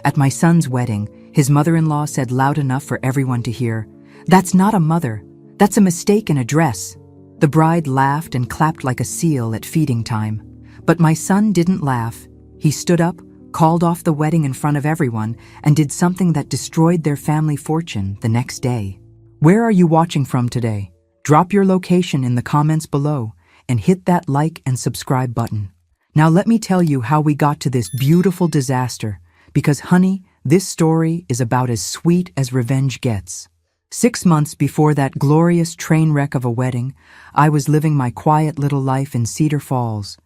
At my son's wedding, his mother-in-law said loud enough for everyone to hear, "That's not a mother. That's a mistake in a dress." The bride laughed and clapped like a seal at feeding time. But my son didn't laugh. He stood up, called off the wedding in front of everyone, and did something that destroyed their family fortune the next day. Where are you watching from today? Drop your location in the comments below and hit that like and subscribe button. Now let me tell you how we got to this beautiful disaster, because honey, this story is about as sweet as revenge gets. 6 months before that glorious train wreck of a wedding, I was living my quiet little life in Cedar Falls,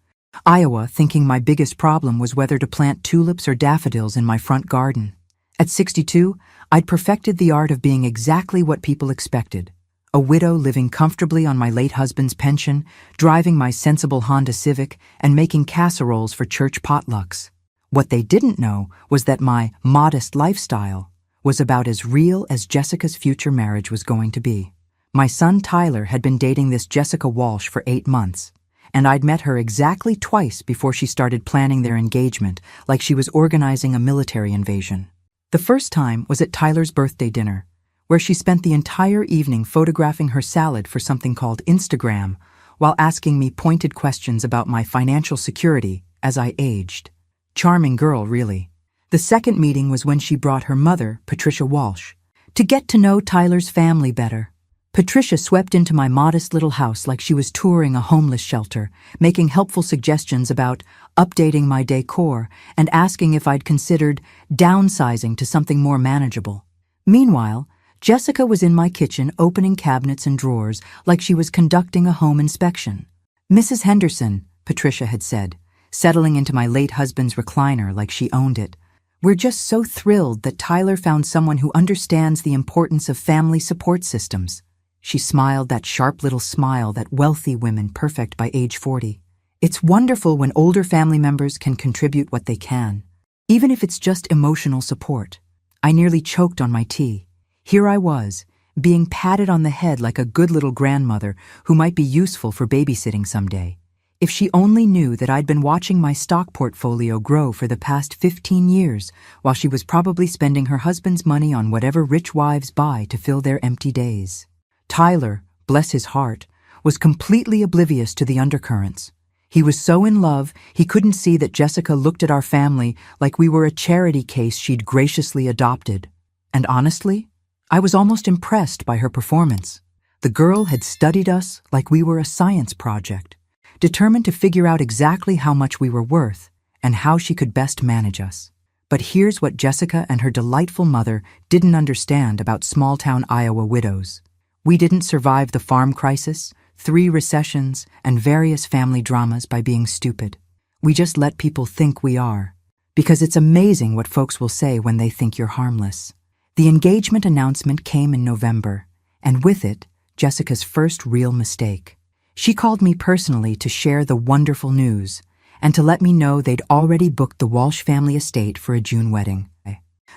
Iowa, thinking my biggest problem was whether to plant tulips or daffodils in my front garden. At 62, I'd perfected the art of being exactly what people expected. A widow living comfortably on my late husband's pension, driving my sensible Honda Civic, and making casseroles for church potlucks. What they didn't know was that my modest lifestyle was about as real as Jessica's future marriage was going to be. My son Tyler had been dating this Jessica Walsh for 8 months, and I'd met her exactly twice before she started planning their engagement, like she was organizing a military invasion. The first time was at Tyler's birthday dinner, where she spent the entire evening photographing her salad for something called Instagram, while asking me pointed questions about my financial security as I aged. Charming girl, really. The second meeting was when she brought her mother, Patricia Walsh, to get to know Tyler's family better. Patricia swept into my modest little house like she was touring a homeless shelter, making helpful suggestions about updating my decor and asking if I'd considered downsizing to something more manageable. Meanwhile, Jessica was in my kitchen opening cabinets and drawers like she was conducting a home inspection. "Mrs. Henderson," Patricia had said, settling into my late husband's recliner like she owned it. "We're just so thrilled that Tyler found someone who understands the importance of family support systems." She smiled that sharp little smile that wealthy women perfect by age 40. "It's wonderful when older family members can contribute what they can, even if it's just emotional support." I nearly choked on my tea. Here I was, being patted on the head like a good little grandmother who might be useful for babysitting someday. If she only knew that I'd been watching my stock portfolio grow for the past 15 years, while she was probably spending her husband's money on whatever rich wives buy to fill their empty days. Tyler, bless his heart, was completely oblivious to the undercurrents. He was so in love, he couldn't see that Jessica looked at our family like we were a charity case she'd graciously adopted. And honestly, I was almost impressed by her performance. The girl had studied us like we were a science project, determined to figure out exactly how much we were worth and how she could best manage us. But here's what Jessica and her delightful mother didn't understand about small-town Iowa widows. We didn't survive the farm crisis, 3 recessions, and various family dramas by being stupid. We just let people think we are, because it's amazing what folks will say when they think you're harmless. The engagement announcement came in November, and with it, Jessica's first real mistake. She called me personally to share the wonderful news, and to let me know they'd already booked the Walsh family estate for a June wedding.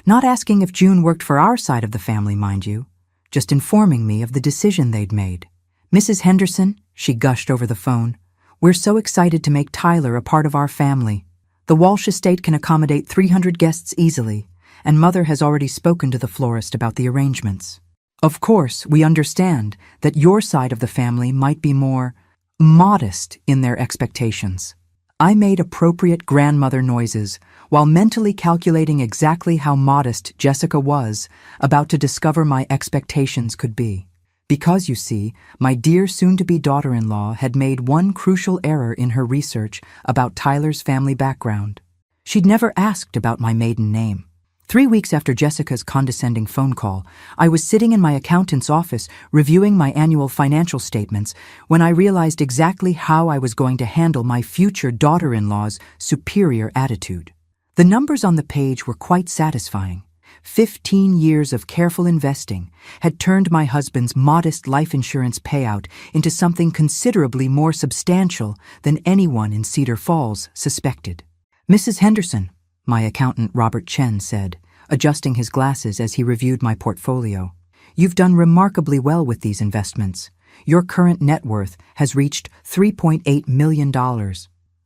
Not asking if June worked for our side of the family, mind you, just informing me of the decision they'd made. "Mrs. Henderson," she gushed over the phone, "we're so excited to make Tyler a part of our family. The Walsh estate can accommodate 300 guests easily, and Mother has already spoken to the florist about the arrangements. Of course, we understand that your side of the family might be more modest in their expectations." I made appropriate grandmother noises while mentally calculating exactly how modest Jessica was about to discover my expectations could be. Because, you see, my dear soon-to-be daughter-in-law had made one crucial error in her research about Tyler's family background. She'd never asked about my maiden name. 3 weeks after Jessica's condescending phone call, I was sitting in my accountant's office reviewing my annual financial statements when I realized exactly how I was going to handle my future daughter-in-law's superior attitude. The numbers on the page were quite satisfying. 15 years of careful investing had turned my husband's modest life insurance payout into something considerably more substantial than anyone in Cedar Falls suspected. "Mrs. Henderson," my accountant Robert Chen said, adjusting his glasses as he reviewed my portfolio, "you've done remarkably well with these investments. Your current net worth has reached $3.8 million.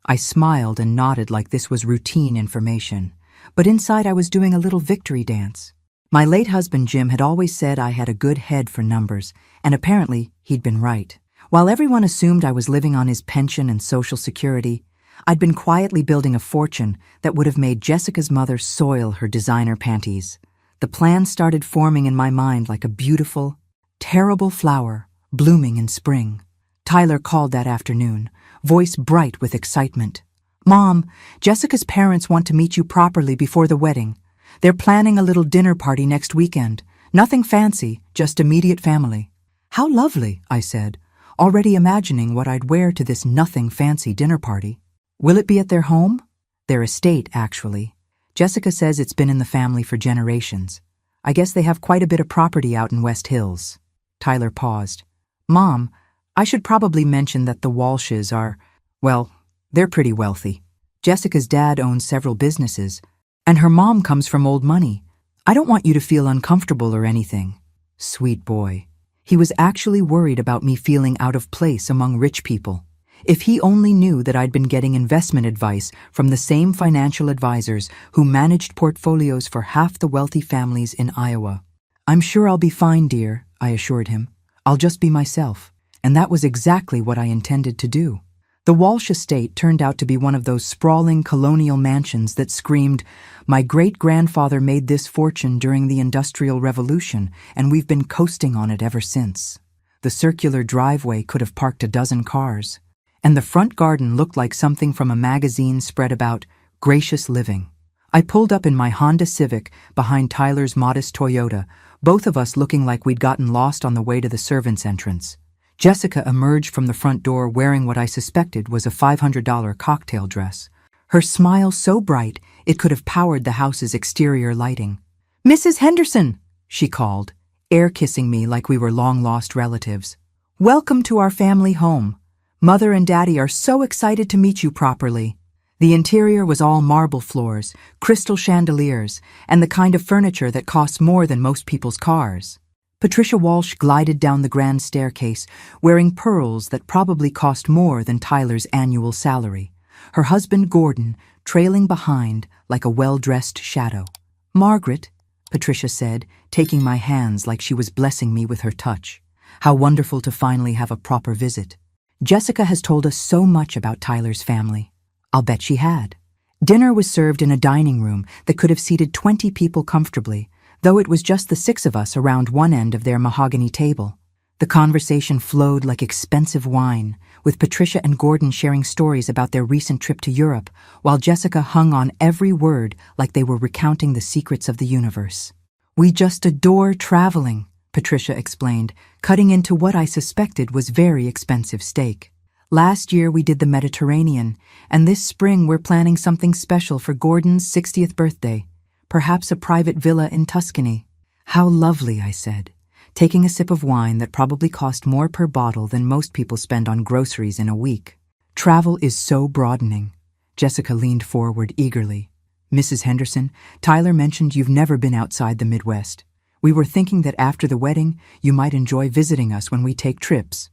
I smiled and nodded like this was routine information, but inside I was doing a little victory dance. My late husband Jim had always said I had a good head for numbers, and apparently he'd been right. While everyone assumed I was living on his pension and Social Security, I'd been quietly building a fortune that would have made Jessica's mother soil her designer panties. The plan started forming in my mind like a beautiful, terrible flower blooming in spring. Tyler called that afternoon, voice bright with excitement. "Mom, Jessica's parents want to meet you properly before the wedding. They're planning a little dinner party next weekend. Nothing fancy, just immediate family." "How lovely," I said, already imagining what I'd wear to this nothing fancy dinner party. "Will it be at their home?" "Their estate, actually. Jessica says it's been in the family for generations. I guess they have quite a bit of property out in West Hills." Tyler paused. "Mom, I should probably mention that the Walshes are, well, they're pretty wealthy. Jessica's dad owns several businesses, and her mom comes from old money. I don't want you to feel uncomfortable or anything." Sweet boy. He was actually worried about me feeling out of place among rich people. If he only knew that I'd been getting investment advice from the same financial advisors who managed portfolios for half the wealthy families in Iowa. "I'm sure I'll be fine, dear," I assured him. "I'll just be myself." And that was exactly what I intended to do. The Walsh estate turned out to be one of those sprawling colonial mansions that screamed, "My great-grandfather made this fortune during the Industrial Revolution, and we've been coasting on it ever since." The circular driveway could have parked a dozen cars, and the front garden looked like something from a magazine spread about gracious living. I pulled up in my Honda Civic behind Tyler's modest Toyota, both of us looking like we'd gotten lost on the way to the servants' entrance. Jessica emerged from the front door wearing what I suspected was a $500 cocktail dress. Her smile so bright it could have powered the house's exterior lighting. "Mrs. Henderson," she called, air-kissing me like we were long-lost relatives. "Welcome to our family home. Mother and Daddy are so excited to meet you properly." The interior was all marble floors, crystal chandeliers, and the kind of furniture that costs more than most people's cars. Patricia Walsh glided down the grand staircase, wearing pearls that probably cost more than Tyler's annual salary, her husband Gordon trailing behind like a well-dressed shadow. "Margaret," Patricia said, taking my hands like she was blessing me with her touch. "How wonderful to finally have a proper visit. Jessica has told us so much about Tyler's family." I'll bet she had. Dinner was served in a dining room that could have seated 20 people comfortably, though it was just the 6 of us around one end of their mahogany table. The conversation flowed like expensive wine, with Patricia and Gordon sharing stories about their recent trip to Europe, while Jessica hung on every word like they were recounting the secrets of the universe. "We just adore traveling," Patricia explained, cutting into what I suspected was very expensive steak. "Last year we did the Mediterranean, and this spring we're planning something special for Gordon's 60th birthday. Perhaps a private villa in Tuscany." "How lovely," I said, taking a sip of wine that probably cost more per bottle than most people spend on groceries in a week. "Travel is so broadening." Jessica leaned forward eagerly. "Mrs. Henderson, Tyler mentioned you've never been outside the Midwest. We were thinking that after the wedding, you might enjoy visiting us when we take trips,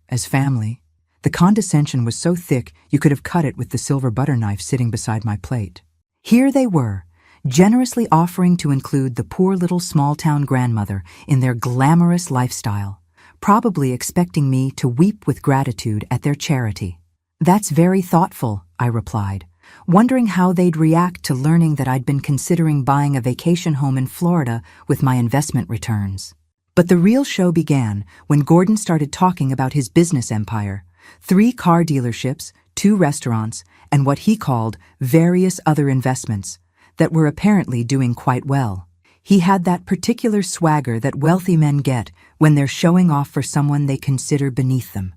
as family." The condescension was so thick you could have cut it with the silver butter knife sitting beside my plate. Here they were, generously offering to include the poor little small-town grandmother in their glamorous lifestyle, probably expecting me to weep with gratitude at their charity. "That's very thoughtful," I replied, wondering how they'd react to learning that I'd been considering buying a vacation home in Florida with my investment returns. But the real show began when Gordon started talking about his business empire, 3 car dealerships, 2 restaurants, and what he called various other investments that were apparently doing quite well. He had that particular swagger that wealthy men get when they're showing off for someone they consider beneath them,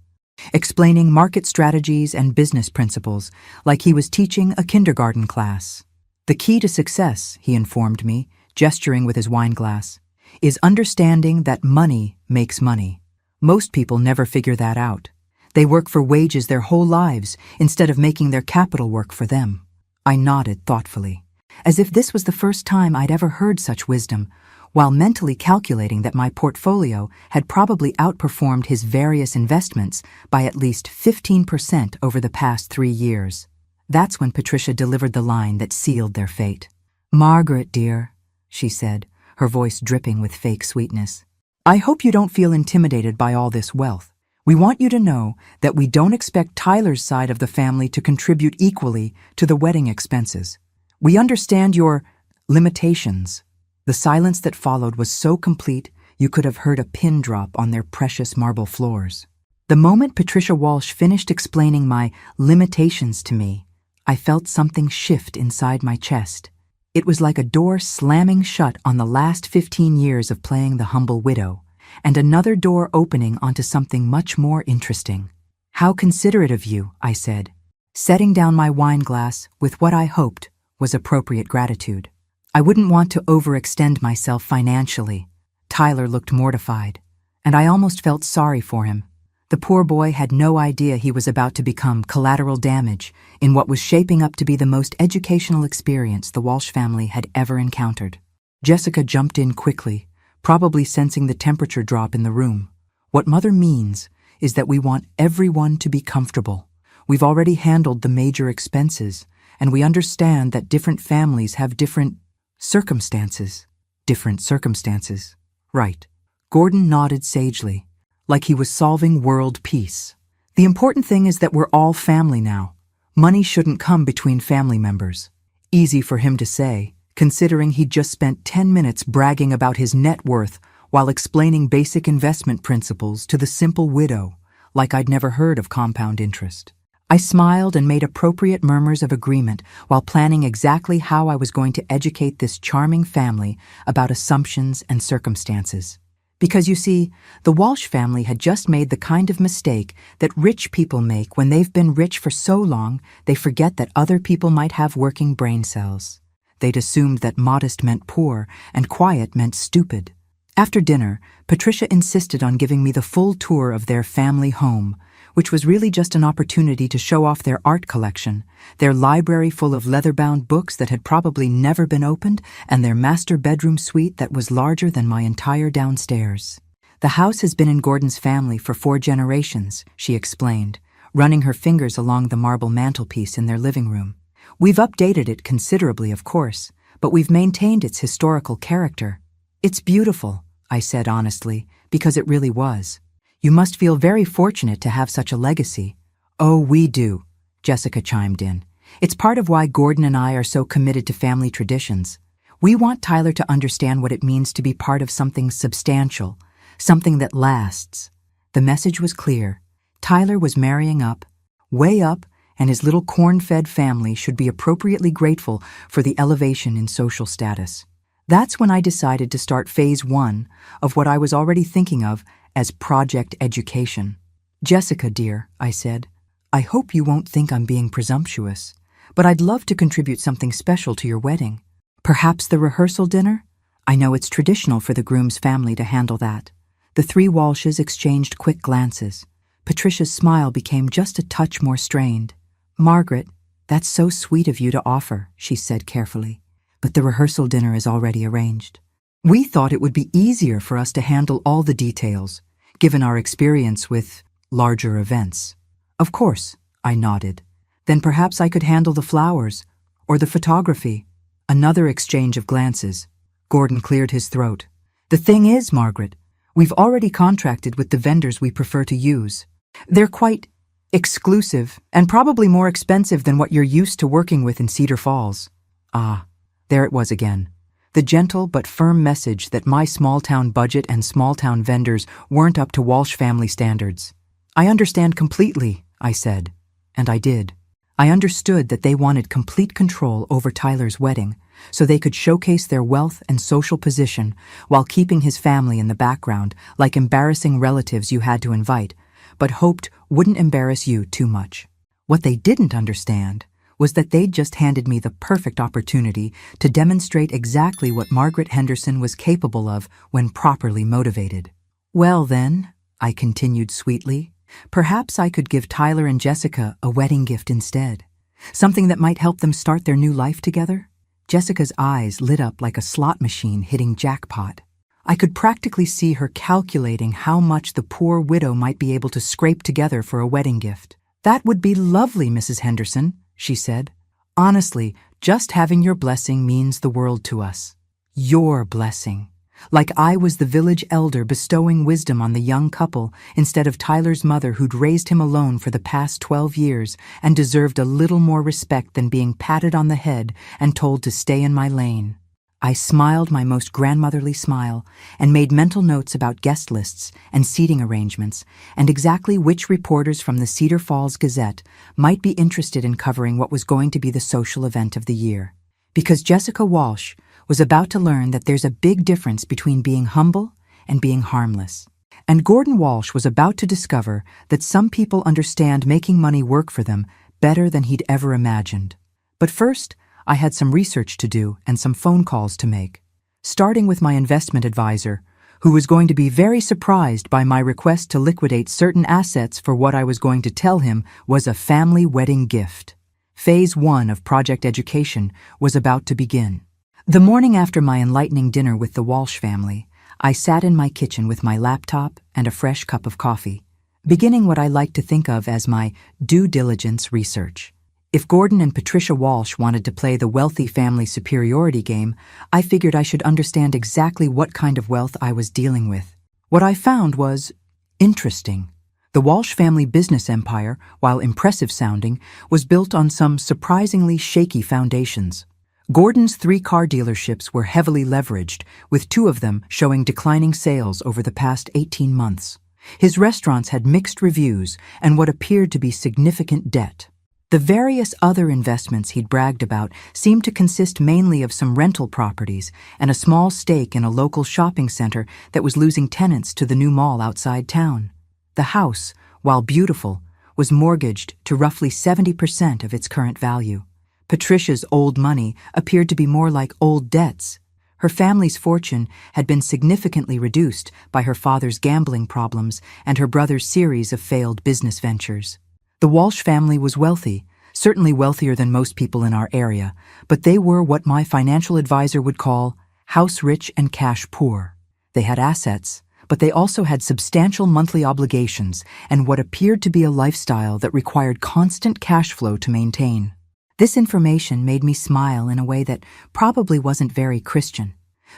explaining market strategies and business principles like he was teaching a kindergarten class. "The key to success," he informed me, gesturing with his wine glass, "is understanding that money makes money. Most people never figure that out. They work for wages their whole lives instead of making their capital work for them." I nodded thoughtfully, as if this was the first time I'd ever heard such wisdom, while mentally calculating that my portfolio had probably outperformed his various investments by at least 15% over the past 3 years. That's when Patricia delivered the line that sealed their fate. "Margaret, dear," she said, her voice dripping with fake sweetness. "I hope you don't feel intimidated by all this wealth. We want you to know that we don't expect Tyler's side of the family to contribute equally to the wedding expenses. We understand your limitations." The silence that followed was so complete you could have heard a pin drop on their precious marble floors. The moment Patricia Walsh finished explaining my limitations to me, I felt something shift inside my chest. It was like a door slamming shut on the last 15 years of playing the humble widow, and another door opening onto something much more interesting. "How considerate of you," I said, setting down my wine glass with what I hoped was appropriate gratitude. I wouldn't want to overextend myself financially. Tyler looked mortified, and I almost felt sorry for him. The poor boy had no idea he was about to become collateral damage in what was shaping up to be the most educational experience the Walsh family had ever encountered. Jessica jumped in quickly, probably sensing the temperature drop in the room. "What Mother means is that we want everyone to be comfortable. We've already handled the major expenses, and we understand that different families have different circumstances." Different circumstances. Right. Gordon nodded sagely, like he was solving world peace. "The important thing is that we're all family now. Money shouldn't come between family members." Easy for him to say, considering he'd just spent 10 minutes bragging about his net worth while explaining basic investment principles to the simple widow, like I'd never heard of compound interest. I smiled and made appropriate murmurs of agreement while planning exactly how I was going to educate this charming family about assumptions and circumstances. Because you see, the Walsh family had just made the kind of mistake that rich people make when they've been rich for so long they forget that other people might have working brain cells. They'd assumed that modest meant poor and quiet meant stupid. After dinner, Patricia insisted on giving me the full tour of their family home, which was really just an opportunity to show off their art collection, their library full of leather-bound books that had probably never been opened, and their master bedroom suite that was larger than my entire downstairs. "The house has been in Gordon's family for 4 generations, she explained, running her fingers along the marble mantelpiece in their living room. "We've updated it considerably, of course, but we've maintained its historical character." "It's beautiful," I said honestly, because it really was. "You must feel very fortunate to have such a legacy." "Oh, we do," Jessica chimed in. "It's part of why Gordon and I are so committed to family traditions. We want Tyler to understand what it means to be part of something substantial, something that lasts." The message was clear. Tyler was marrying up, way up, and his little corn-fed family should be appropriately grateful for the elevation in social status. That's when I decided to start phase 1 of what I was already thinking of as Project Education. "Jessica, dear," I said, "I hope you won't think I'm being presumptuous, but I'd love to contribute something special to your wedding. Perhaps the rehearsal dinner? I know it's traditional for the groom's family to handle that." The 3 Walshes exchanged quick glances. Patricia's smile became just a touch more strained. "Margaret, that's so sweet of you to offer," she said carefully, "but the rehearsal dinner is already arranged. We thought it would be easier for us to handle all the details, given our experience with larger events." "Of course," I nodded. "Then perhaps I could handle the flowers, or the photography." Another exchange of glances. Gordon cleared his throat. "The thing is, Margaret, we've already contracted with the vendors we prefer to use. They're quite exclusive and probably more expensive than what you're used to working with in Cedar Falls." Ah, there it was again. The gentle but firm message that my small-town budget and small-town vendors weren't up to Walsh family standards. "I understand completely," I said. And I did. I understood that they wanted complete control over Tyler's wedding, so they could showcase their wealth and social position while keeping his family in the background, like embarrassing relatives you had to invite, but hoped wouldn't embarrass you too much. What they didn't understand was that they'd just handed me the perfect opportunity to demonstrate exactly what Margaret Henderson was capable of when properly motivated. "Well then," I continued sweetly, "perhaps I could give Tyler and Jessica a wedding gift instead. Something that might help them start their new life together." Jessica's eyes lit up like a slot machine hitting jackpot. I could practically see her calculating how much the poor widow might be able to scrape together for a wedding gift. "That would be lovely, Mrs. Henderson," she said. "Honestly, Just having your blessing means the world to us. Your blessing. Like I was the village elder bestowing wisdom on the young couple instead of Tyler's mother who'd raised him alone for the past 12 years and deserved a little more respect than being patted on the head and told to stay in my lane. I smiled my most grandmotherly smile and made mental notes about guest lists and seating arrangements and exactly which reporters from the Cedar Falls Gazette might be interested in covering what was going to be the social event of the year. Because Jessica Walsh was about to learn that there's a big difference between being humble and being harmless. And Gordon Walsh was about to discover that some people understand making money work for them better than he'd ever imagined. But first, I had some research to do and some phone calls to make, starting with my investment advisor, who was going to be very surprised by my request to liquidate certain assets for what I was going to tell him was a family wedding gift. Phase 1 of Project Education was about to begin. The morning after my enlightening dinner with the Walsh family, I sat in my kitchen with my laptop and a fresh cup of coffee, beginning what I like to think of as my due diligence research. If Gordon and Patricia Walsh wanted to play the wealthy family superiority game, I figured I should understand exactly what kind of wealth I was dealing with. What I found was interesting. The Walsh family business empire, while impressive sounding, was built on some surprisingly shaky foundations. Gordon's 3 car dealerships were heavily leveraged, with 2 of them showing declining sales over the past 18 months. His restaurants had mixed reviews and what appeared to be significant debt. The various other investments he'd bragged about seemed to consist mainly of some rental properties and a small stake in a local shopping center that was losing tenants to the new mall outside town. The house, while beautiful, was mortgaged to roughly 70% of its current value. Patricia's old money appeared to be more like old debts. Her family's fortune had been significantly reduced by her father's gambling problems and her brother's series of failed business ventures. The Walsh family was wealthy, certainly wealthier than most people in our area, but they were what my financial advisor would call house rich and cash poor. They had assets, but they also had substantial monthly obligations and what appeared to be a lifestyle that required constant cash flow to maintain. This information made me smile in a way that probably wasn't very Christian,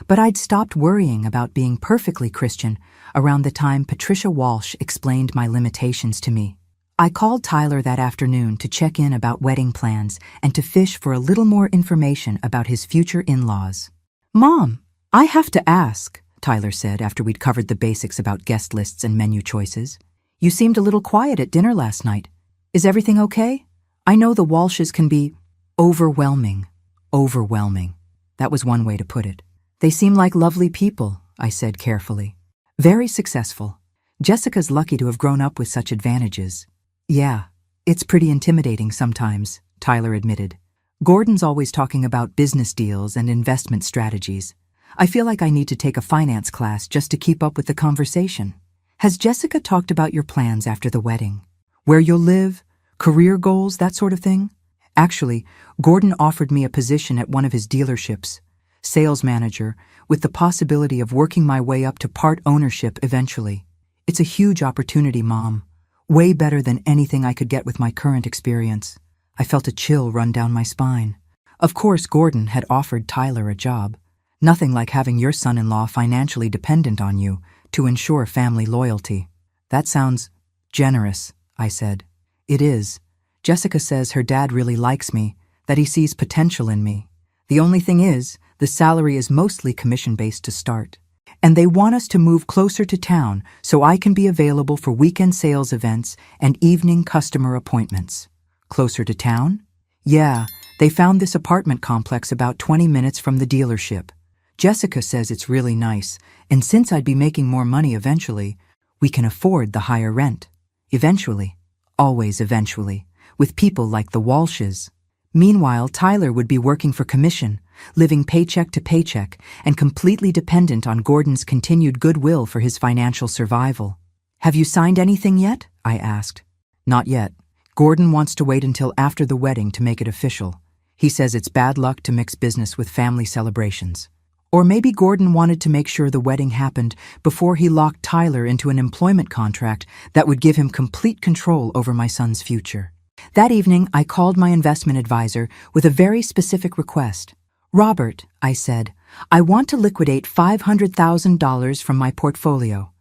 but I'd stopped worrying about being perfectly Christian around the time Patricia Walsh explained my limitations to me. I called Tyler that afternoon to check in about wedding plans and to fish for a little more information about his future in-laws. "Mom, I have to ask," Tyler said after we'd covered the basics about guest lists and menu choices. "You seemed a little quiet at dinner last night. Is everything okay? I know the Walshes can be overwhelming. Overwhelming. That was one way to put it. They seem like lovely people," I said carefully. "Very successful. Jessica's lucky to have grown up with such advantages." "Yeah, it's pretty intimidating sometimes," Tyler admitted. "Gordon's always talking about business deals and investment strategies. I feel like I need to take a finance class just to keep up with the conversation." "Has Jessica talked about your plans after the wedding? Where you'll live, career goals, that sort of thing?" Actually, Gordon offered me a position at one of his dealerships, sales manager, with the possibility of working my way up to part ownership eventually. "It's a huge opportunity, Mom. Way better than anything I could get with my current experience." I felt a chill run down my spine. Of course, Gordon had offered Tyler a job. Nothing like having your son-in-law financially dependent on you to ensure family loyalty. "That sounds generous," I said. "It is. Jessica says her dad really likes me, that he sees potential in me. The only thing is, the salary is mostly commission-based to start. And they want us to move closer to town so I can be available for weekend sales events and evening customer appointments." "Closer to town?" "Yeah, they found this apartment complex about 20 minutes from the dealership. Jessica says it's really nice, and since I'd be making more money eventually, we can afford the higher rent. Eventually. Always eventually. With people like the Walshes." Meanwhile, Tyler would be working for commission, living paycheck to paycheck and completely dependent on Gordon's continued goodwill for his financial survival. "Have you signed anything yet?" I asked. "Not yet. Gordon wants to wait until after the wedding to make it official. He says it's bad luck to mix business with family celebrations. Or maybe Gordon wanted to make sure the wedding happened before he locked Tyler into an employment contract that would give him complete control over my son's future. That evening, I called my investment advisor with a very specific request. "Robert," I said, "I want to liquidate $500,000 from my portfolio.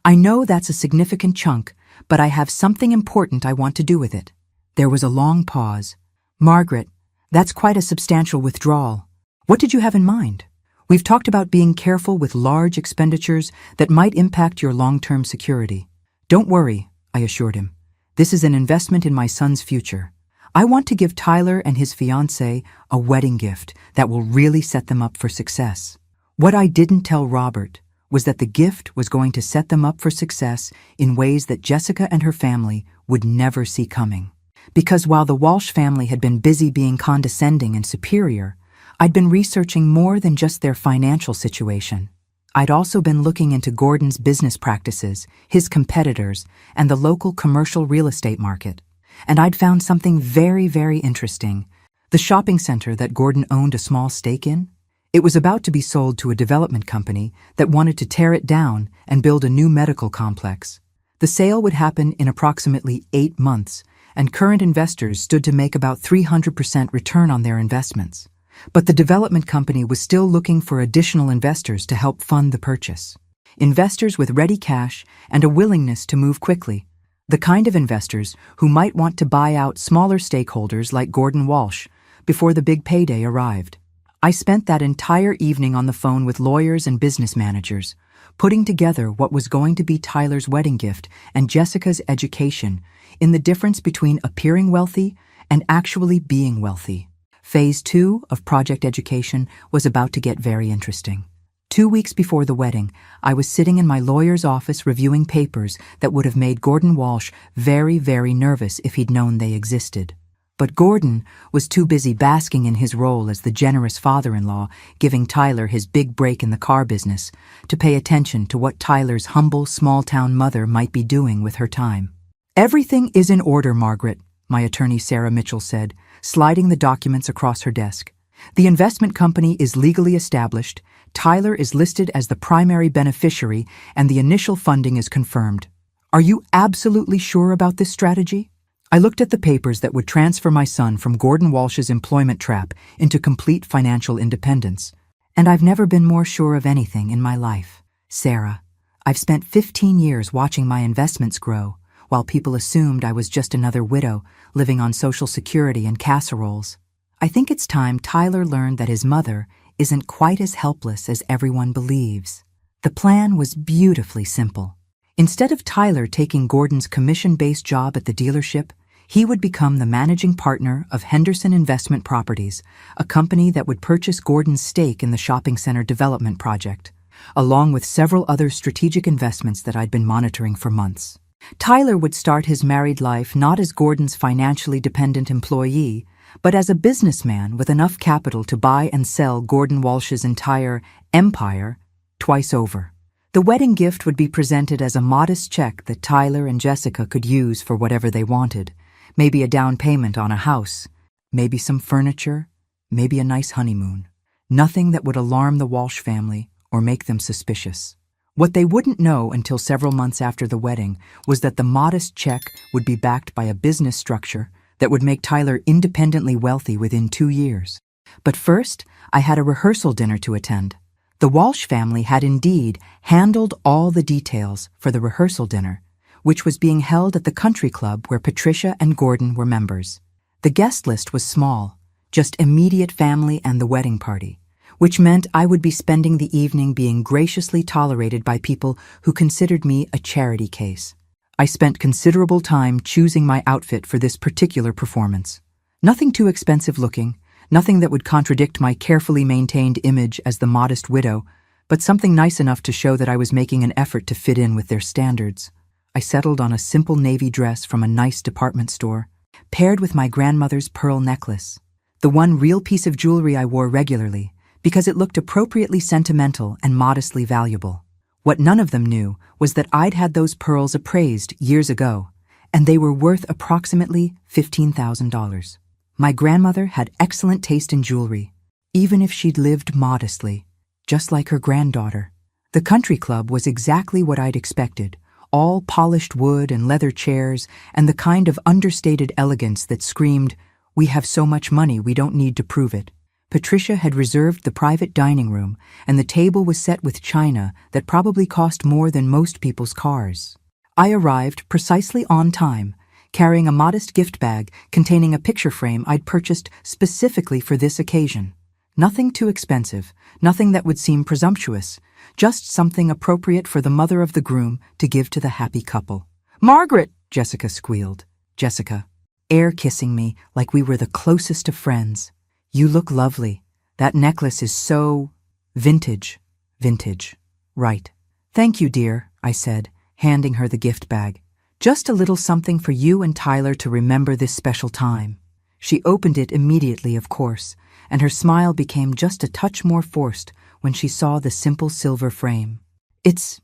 I know that's a significant chunk, but I have something important I want to do with it." There was a long pause. "Margaret, that's quite a substantial withdrawal. What did you have in mind? We've talked about being careful with large expenditures that might impact your long-term security." "Don't worry," I assured him. "This is an investment in my son's future. I want to give Tyler and his fiancée a wedding gift that will really set them up for success." What I didn't tell Robert was that the gift was going to set them up for success in ways that Jessica and her family would never see coming. Because while the Walsh family had been busy being condescending and superior, I'd been researching more than just their financial situation. I'd also been looking into Gordon's business practices, his competitors, and the local commercial real estate market. And I'd found something very, very interesting. The shopping center that Gordon owned a small stake in? It was about to be sold to a development company that wanted to tear it down and build a new medical complex. The sale would happen in approximately 8 months, and current investors stood to make about 300% return on their investments. But the development company was still looking for additional investors to help fund the purchase. Investors with ready cash and a willingness to move quickly. The kind of investors who might want to buy out smaller stakeholders like Gordon Walsh before the big payday arrived. I spent that entire evening on the phone with lawyers and business managers, putting together what was going to be Tyler's wedding gift and Jessica's education in the difference between appearing wealthy and actually being wealthy. Phase 2 of Project Education was about to get very interesting. 2 weeks before the wedding, I was sitting in my lawyer's office reviewing papers that would have made Gordon Walsh very, very nervous if he'd known they existed. But Gordon was too busy basking in his role as the generous father-in-law, giving Tyler his big break in the car business, to pay attention to what Tyler's humble, small-town mother might be doing with her time. "Everything is in order, Margaret," my attorney Sarah Mitchell said, sliding the documents across her desk. "The investment company is legally established, Tyler is listed as the primary beneficiary, and the initial funding is confirmed. Are you absolutely sure about this strategy?" I looked at the papers that would transfer my son from Gordon Walsh's employment trap into complete financial independence. "And I've never been more sure of anything in my life, Sarah. I've spent 15 years watching my investments grow, while people assumed I was just another widow living on Social Security and casseroles. I think it's time Tyler learned that his mother isn't quite as helpless as everyone believes." The plan was beautifully simple. Instead of Tyler taking Gordon's commission-based job at the dealership, he would become the managing partner of Henderson Investment Properties, a company that would purchase Gordon's stake in the shopping center development project, along with several other strategic investments that I'd been monitoring for months. Tyler would start his married life not as Gordon's financially dependent employee, but as a businessman with enough capital to buy and sell Gordon Walsh's entire empire twice over. The wedding gift would be presented as a modest check that Tyler and Jessica could use for whatever they wanted. Maybe a down payment on a house, maybe some furniture, maybe a nice honeymoon. Nothing that would alarm the Walsh family or make them suspicious. What they wouldn't know until several months after the wedding was that the modest check would be backed by a business structure that would make Tyler independently wealthy within 2 years. But first, I had a rehearsal dinner to attend. The Walsh family had indeed handled all the details for the rehearsal dinner, which was being held at the country club where Patricia and Gordon were members. The guest list was small, just immediate family and the wedding party, which meant I would be spending the evening being graciously tolerated by people who considered me a charity case. I spent considerable time choosing my outfit for this particular performance. Nothing too expensive looking, nothing that would contradict my carefully maintained image as the modest widow, but something nice enough to show that I was making an effort to fit in with their standards. I settled on a simple navy dress from a nice department store, paired with my grandmother's pearl necklace, the one real piece of jewelry I wore regularly, because it looked appropriately sentimental and modestly valuable. What none of them knew was that I'd had those pearls appraised years ago, and they were worth approximately $15,000. My grandmother had excellent taste in jewelry, even if she'd lived modestly, just like her granddaughter. The country club was exactly what I'd expected, all polished wood and leather chairs, and the kind of understated elegance that screamed, "We have so much money, we don't need to prove it." Patricia had reserved the private dining room, and the table was set with china that probably cost more than most people's cars. I arrived precisely on time, carrying a modest gift bag containing a picture frame I'd purchased specifically for this occasion. Nothing too expensive, nothing that would seem presumptuous, just something appropriate for the mother of the groom to give to the happy couple. "Margaret!" Jessica squealed. Jessica, air kissing me like we were the closest of friends. "You look lovely. That necklace is so vintage." Vintage. Right. "Thank you, dear," I said, handing her the gift bag. "Just a little something for you and Tyler to remember this special time." She opened it immediately, of course, and her smile became just a touch more forced when she saw the simple silver frame. It's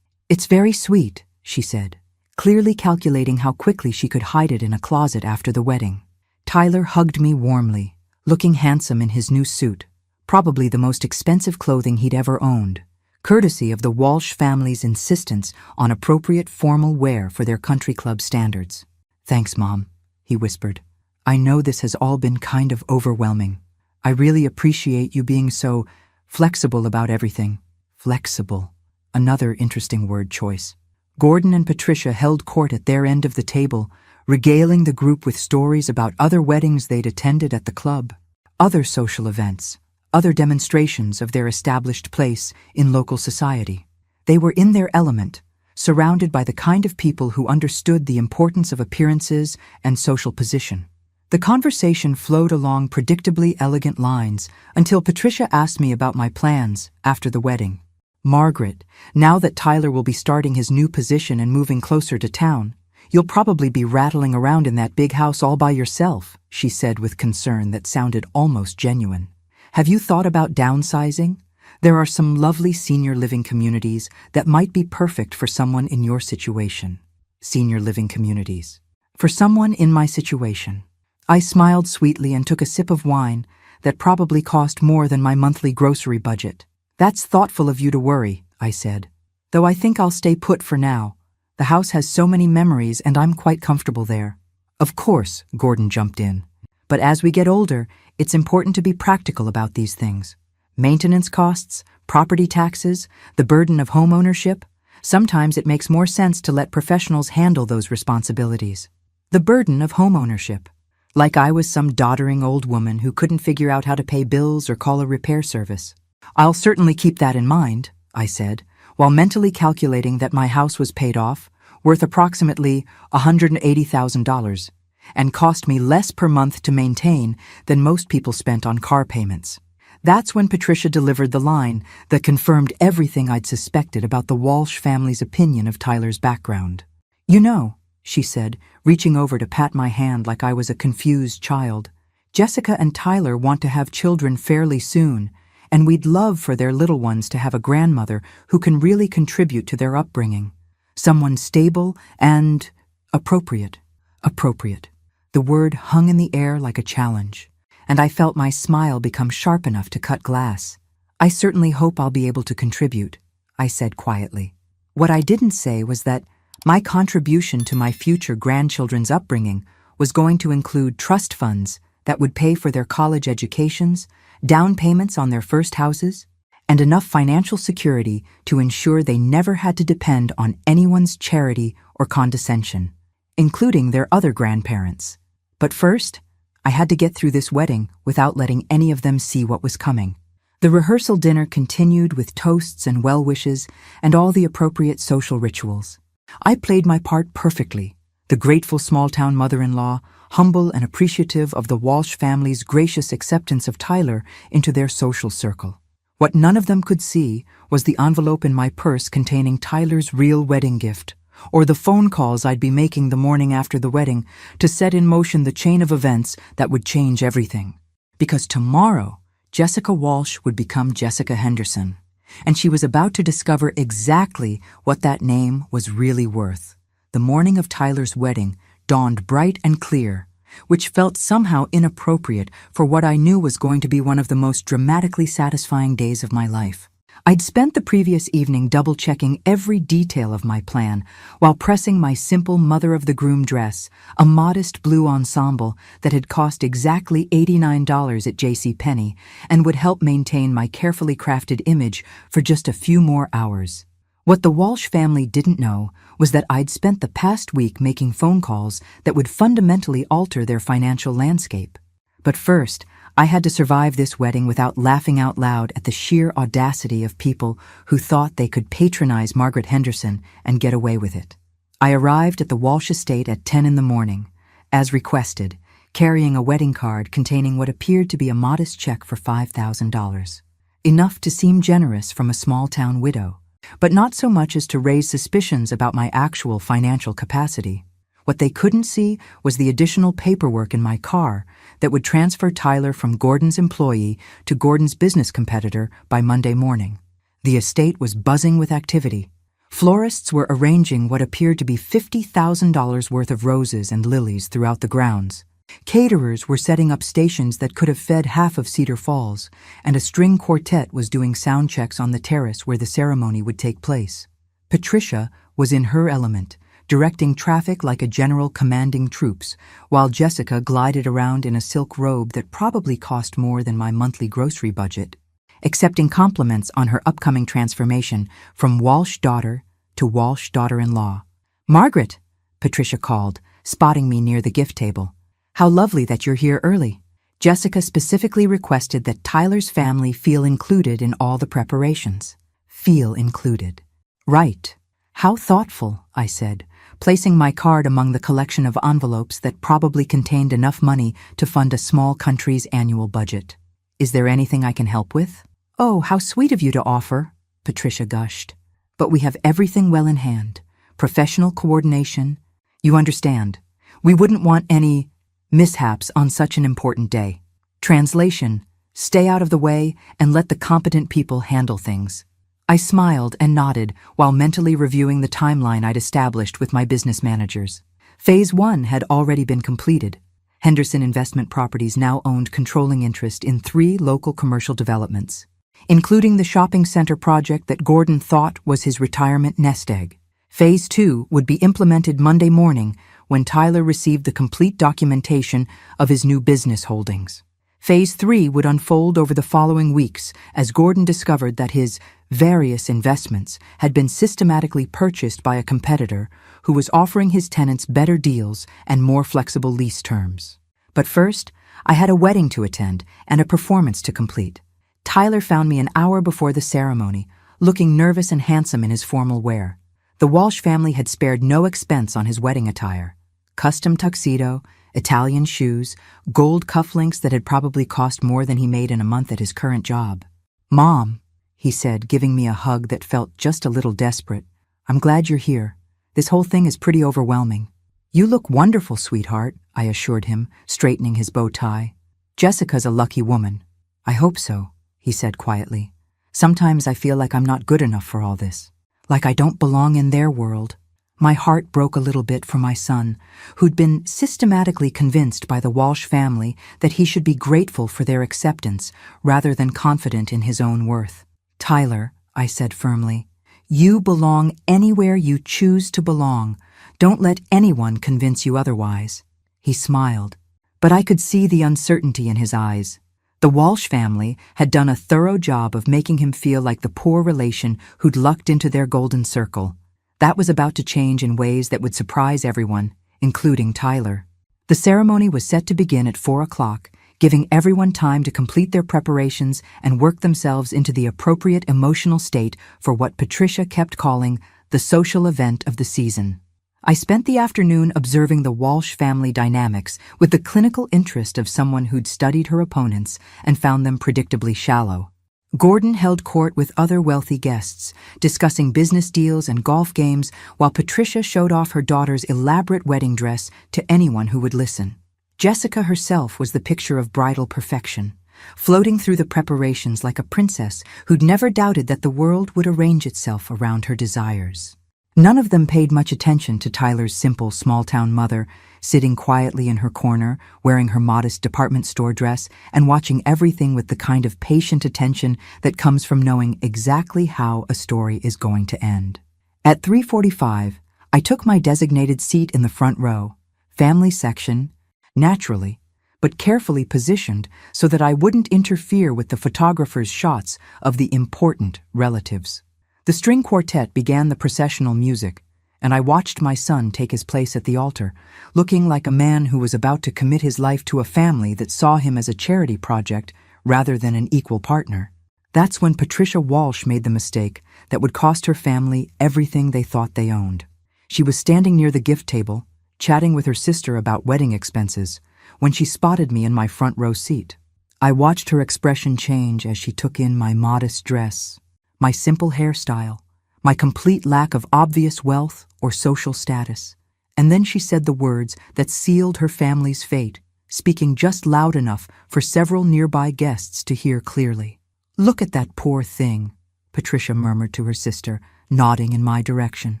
very sweet," she said, clearly calculating how quickly she could hide it in a closet after the wedding. Tyler hugged me warmly, looking handsome in his new suit, probably the most expensive clothing he'd ever owned, courtesy of the Walsh family's insistence on appropriate formal wear for their country club standards. "Thanks, Mom," he whispered. "I know this has all been kind of overwhelming. I really appreciate you being so flexible about everything." Flexible. Another interesting word choice. Gordon and Patricia held court at their end of the table, regaling the group with stories about other weddings they'd attended at the club, other social events, other demonstrations of their established place in local society. They were in their element, surrounded by the kind of people who understood the importance of appearances and social position. The conversation flowed along predictably elegant lines until Patricia asked me about my plans after the wedding. "Margaret, now that Tyler will be starting his new position and moving closer to town, you'll probably be rattling around in that big house all by yourself," she said with concern that sounded almost genuine. "Have you thought about downsizing? There are some lovely senior living communities that might be perfect for someone in your situation." Senior living communities. For someone in my situation. I smiled sweetly and took a sip of wine that probably cost more than my monthly grocery budget. "That's thoughtful of you to worry," I said. "Though I think I'll stay put for now. The house has so many memories and I'm quite comfortable there." "Of course," Gordon jumped in. "But as we get older, it's important to be practical about these things. Maintenance costs, property taxes, the burden of home ownership. Sometimes it makes more sense to let professionals handle those responsibilities." The burden of home ownership. Like I was some doddering old woman who couldn't figure out how to pay bills or call a repair service. "I'll certainly keep that in mind," I said, while mentally calculating that my house was paid off, worth approximately $180,000, and cost me less per month to maintain than most people spent on car payments. That's when Patricia delivered the line that confirmed everything I'd suspected about the Walsh family's opinion of Tyler's background. "You know," she said, reaching over to pat my hand like I was a confused child, "Jessica and Tyler want to have children fairly soon, and we'd love for their little ones to have a grandmother who can really contribute to their upbringing. Someone stable and appropriate." Appropriate. The word hung in the air like a challenge, and I felt my smile become sharp enough to cut glass. "I certainly hope I'll be able to contribute," I said quietly. What I didn't say was that my contribution to my future grandchildren's upbringing was going to include trust funds that would pay for their college educations, down payments on their first houses, and enough financial security to ensure they never had to depend on anyone's charity or condescension, including their other grandparents. But first, I had to get through this wedding without letting any of them see what was coming. The rehearsal dinner continued with toasts and well wishes and all the appropriate social rituals. I played my part perfectly, the grateful small-town mother-in-law, humble and appreciative of the Walsh family's gracious acceptance of Tyler into their social circle. What none of them could see was the envelope in my purse containing Tyler's real wedding gift, or the phone calls I'd be making the morning after the wedding to set in motion the chain of events that would change everything. Because tomorrow, Jessica Walsh would become Jessica Henderson, and she was about to discover exactly what that name was really worth. The morning of Tyler's wedding dawned bright and clear, which felt somehow inappropriate for what I knew was going to be one of the most dramatically satisfying days of my life. I'd spent the previous evening double-checking every detail of my plan while pressing my simple mother-of-the-groom dress, a modest blue ensemble that had cost exactly $89 at JCPenney and would help maintain my carefully crafted image for just a few more hours. What the Walsh family didn't know was that I'd spent the past week making phone calls that would fundamentally alter their financial landscape. But first, I had to survive this wedding without laughing out loud at the sheer audacity of people who thought they could patronize Margaret Henderson and get away with it. I arrived at the Walsh estate at 10 in the morning, as requested, carrying a wedding card containing what appeared to be a modest check for $5,000. Enough to seem generous from a small-town widow, but not so much as to raise suspicions about my actual financial capacity. What they couldn't see was the additional paperwork in my car that would transfer Tyler from Gordon's employee to Gordon's business competitor by Monday morning. The estate was buzzing with activity. Florists were arranging what appeared to be $50,000 worth of roses and lilies throughout the grounds. Caterers were setting up stations that could have fed half of Cedar Falls, and a string quartet was doing sound checks on the terrace where the ceremony would take place. Patricia was in her element, directing traffic like a general commanding troops, while Jessica glided around in a silk robe that probably cost more than my monthly grocery budget, accepting compliments on her upcoming transformation from Walsh daughter to Walsh daughter-in-law. "Margaret," Patricia called, spotting me near the gift table. "How lovely that you're here early." Jessica specifically requested that Tyler's family feel included in all the preparations. Feel included. "Right. How thoughtful," I said, placing my card among the collection of envelopes that probably contained enough money to fund a small country's annual budget. "Is there anything I can help with?" "Oh, how sweet of you to offer," Patricia gushed. "But we have everything well in hand. Professional coordination. You understand. We wouldn't want any mishaps on such an important day. Translation: stay out of the way and let the competent people handle things." I smiled and nodded while mentally reviewing the timeline I'd established with my business managers. Phase 1 had already been completed. Henderson Investment Properties now owned controlling interest in 3 local commercial developments, including the shopping center project that Gordon thought was his retirement nest egg. Phase 2 would be implemented Monday morning when Tyler received the complete documentation of his new business holdings. Phase 3 would unfold over the following weeks as Gordon discovered that his various investments had been systematically purchased by a competitor who was offering his tenants better deals and more flexible lease terms. But first, I had a wedding to attend and a performance to complete. Tyler found me an hour before the ceremony, looking nervous and handsome in his formal wear. The Walsh family had spared no expense on his wedding attire. Custom tuxedo, Italian shoes, gold cufflinks that had probably cost more than he made in a month at his current job. "Mom," he said, giving me a hug that felt just a little desperate, "I'm glad you're here. This whole thing is pretty overwhelming." "You look wonderful, sweetheart," I assured him, straightening his bow tie. "Jessica's a lucky woman." "I hope so," he said quietly. "Sometimes I feel like I'm not good enough for all this, like I don't belong in their world." My heart broke a little bit for my son, who'd been systematically convinced by the Walsh family that he should be grateful for their acceptance rather than confident in his own worth. "Tyler," I said firmly, "you belong anywhere you choose to belong. Don't let anyone convince you otherwise." He smiled, but I could see the uncertainty in his eyes. The Walsh family had done a thorough job of making him feel like the poor relation who'd lucked into their golden circle. That was about to change in ways that would surprise everyone, including Tyler. The ceremony was set to begin at 4 o'clock, giving everyone time to complete their preparations and work themselves into the appropriate emotional state for what Patricia kept calling the social event of the season. I spent the afternoon observing the Walsh family dynamics with the clinical interest of someone who'd studied her opponents and found them predictably shallow. Gordon held court with other wealthy guests, discussing business deals and golf games, while Patricia showed off her daughter's elaborate wedding dress to anyone who would listen. Jessica herself was the picture of bridal perfection, floating through the preparations like a princess who'd never doubted that the world would arrange itself around her desires. None of them paid much attention to Tyler's simple small-town mother, sitting quietly in her corner, wearing her modest department store dress, and watching everything with the kind of patient attention that comes from knowing exactly how a story is going to end. At 3:45, I took my designated seat in the front row, family section, naturally, but carefully positioned so that I wouldn't interfere with the photographer's shots of the important relatives. The string quartet began the processional music, and I watched my son take his place at the altar, looking like a man who was about to commit his life to a family that saw him as a charity project rather than an equal partner. That's when Patricia Walsh made the mistake that would cost her family everything they thought they owned. She was standing near the gift table, chatting with her sister about wedding expenses, when she spotted me in my front row seat. I watched her expression change as she took in my modest dress, my simple hairstyle, my complete lack of obvious wealth or social status. And then she said the words that sealed her family's fate, speaking just loud enough for several nearby guests to hear clearly. "Look at that poor thing," Patricia murmured to her sister, nodding in my direction.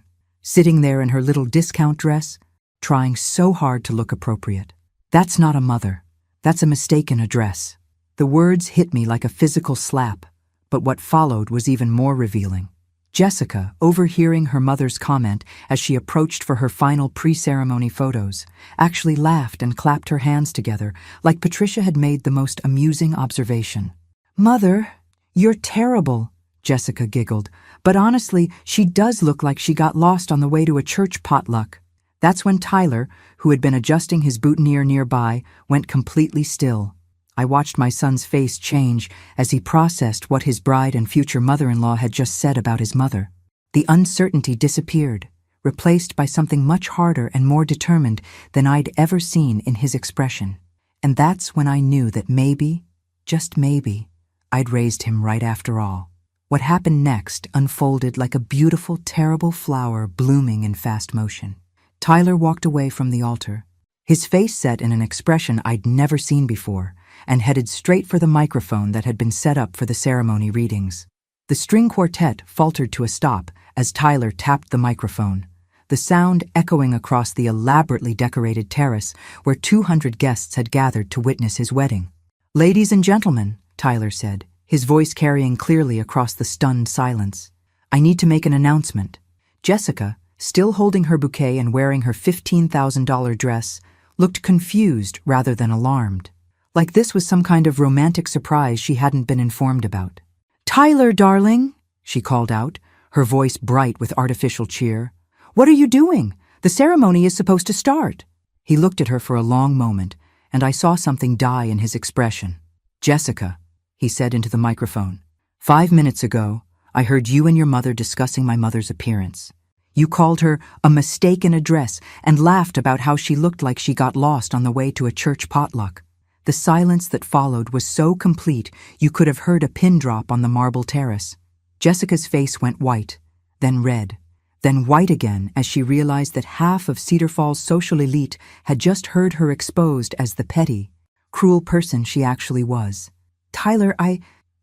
Sitting there in her little discount dress, trying so hard to look appropriate. "That's not a mother. That's a mistaken address." The words hit me like a physical slap, but what followed was even more revealing. Jessica, overhearing her mother's comment as she approached for her final pre-ceremony photos, actually laughed and clapped her hands together like Patricia had made the most amusing observation. "Mother, you're terrible," Jessica giggled, "but honestly, she does look like she got lost on the way to a church potluck." That's when Tyler, who had been adjusting his boutonniere nearby, went completely still. I watched my son's face change as he processed what his bride and future mother-in-law had just said about his mother. The uncertainty disappeared, replaced by something much harder and more determined than I'd ever seen in his expression. And that's when I knew that maybe, just maybe, I'd raised him right after all. What happened next unfolded like a beautiful, terrible flower blooming in fast motion. Tyler walked away from the altar, his face set in an expression I'd never seen before, and headed straight for the microphone that had been set up for the ceremony readings. The string quartet faltered to a stop as Tyler tapped the microphone, the sound echoing across the elaborately decorated terrace where 200 guests had gathered to witness his wedding. "Ladies and gentlemen," Tyler said, his voice carrying clearly across the stunned silence, "I need to make an announcement." Jessica, still holding her bouquet and wearing her $15,000 dress, looked confused rather than alarmed, like this was some kind of romantic surprise she hadn't been informed about. "Tyler, darling," she called out, her voice bright with artificial cheer. "What are you doing? The ceremony is supposed to start." He looked at her for a long moment, and I saw something die in his expression. "Jessica," he said into the microphone, "5 minutes ago, I heard you and your mother discussing my mother's appearance. You called her a mistaken address and laughed about how she looked like she got lost on the way to a church potluck. The silence that followed was so complete you could have heard a pin drop on the marble terrace. Jessica's face went white, then red, then white again as she realized that half of Cedar Falls' social elite had just heard her exposed as the petty, cruel person she actually was. "Tyler,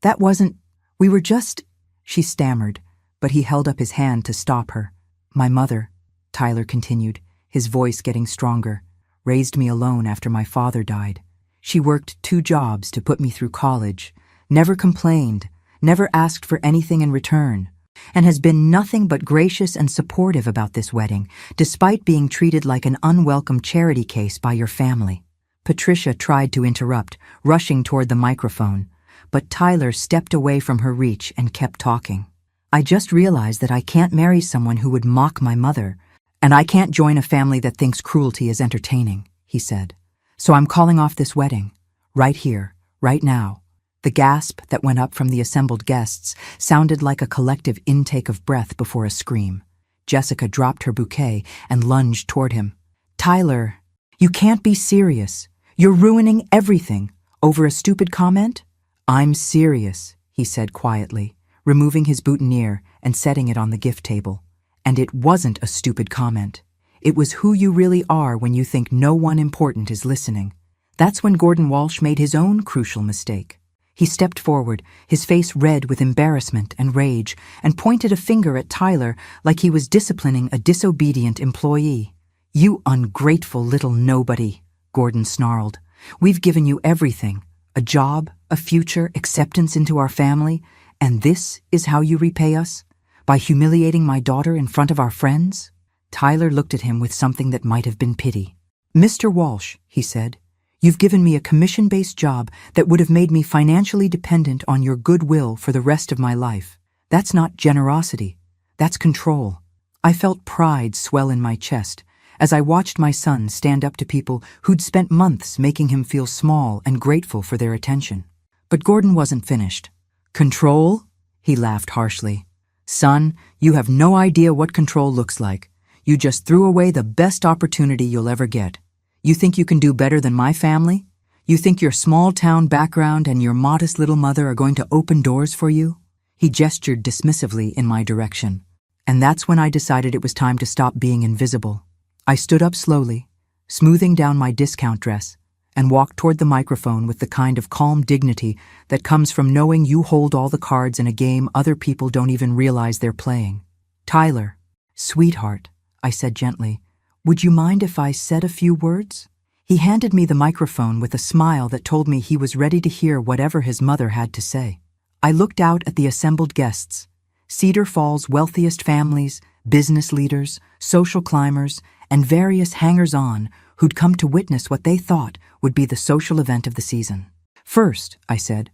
that wasn't, we were just," she stammered, but he held up his hand to stop her. "My mother," Tyler continued, his voice getting stronger, "raised me alone after my father died. She worked 2 jobs to put me through college, never complained, never asked for anything in return, and has been nothing but gracious and supportive about this wedding, despite being treated like an unwelcome charity case by your family." Patricia tried to interrupt, rushing toward the microphone, but Tyler stepped away from her reach and kept talking. "I just realized that I can't marry someone who would mock my mother, and I can't join a family that thinks cruelty is entertaining," he said. "So I'm calling off this wedding, right here, right now." The gasp that went up from the assembled guests sounded like a collective intake of breath before a scream. Jessica dropped her bouquet and lunged toward him. "Tyler, you can't be serious. You're ruining everything over a stupid comment?" "I'm serious," he said quietly, removing his boutonniere and setting it on the gift table. "And it wasn't a stupid comment. It was who you really are when you think no one important is listening. That's when Gordon Walsh made his own crucial mistake." He stepped forward, his face red with embarrassment and rage, and pointed a finger at Tyler like he was disciplining a disobedient employee. "You ungrateful little nobody," Gordon snarled. "We've given you everything. A job, a future, acceptance into our family, and this is how you repay us? By humiliating my daughter in front of our friends?" Tyler looked at him with something that might have been pity. "Mr. Walsh," he said, "you've given me a commission-based job that would have made me financially dependent on your goodwill for the rest of my life. That's not generosity. That's control." I felt pride swell in my chest as I watched my son stand up to people who'd spent months making him feel small and grateful for their attention. But Gordon wasn't finished. "Control?" He laughed harshly. "Son, you have no idea what control looks like. You just threw away the best opportunity you'll ever get. You think you can do better than my family? You think your small-town background and your modest little mother are going to open doors for you?" He gestured dismissively in my direction. And that's when I decided it was time to stop being invisible. I stood up slowly, smoothing down my discount dress, and walked toward the microphone with the kind of calm dignity that comes from knowing you hold all the cards in a game other people don't even realize they're playing. "Tyler, sweetheart," I said gently, "would you mind if I said a few words?" He handed me the microphone with a smile that told me he was ready to hear whatever his mother had to say. I looked out at the assembled guests, Cedar Falls' wealthiest families, business leaders, social climbers, and various hangers-on who'd come to witness what they thought would be the social event of the season. "First," I said,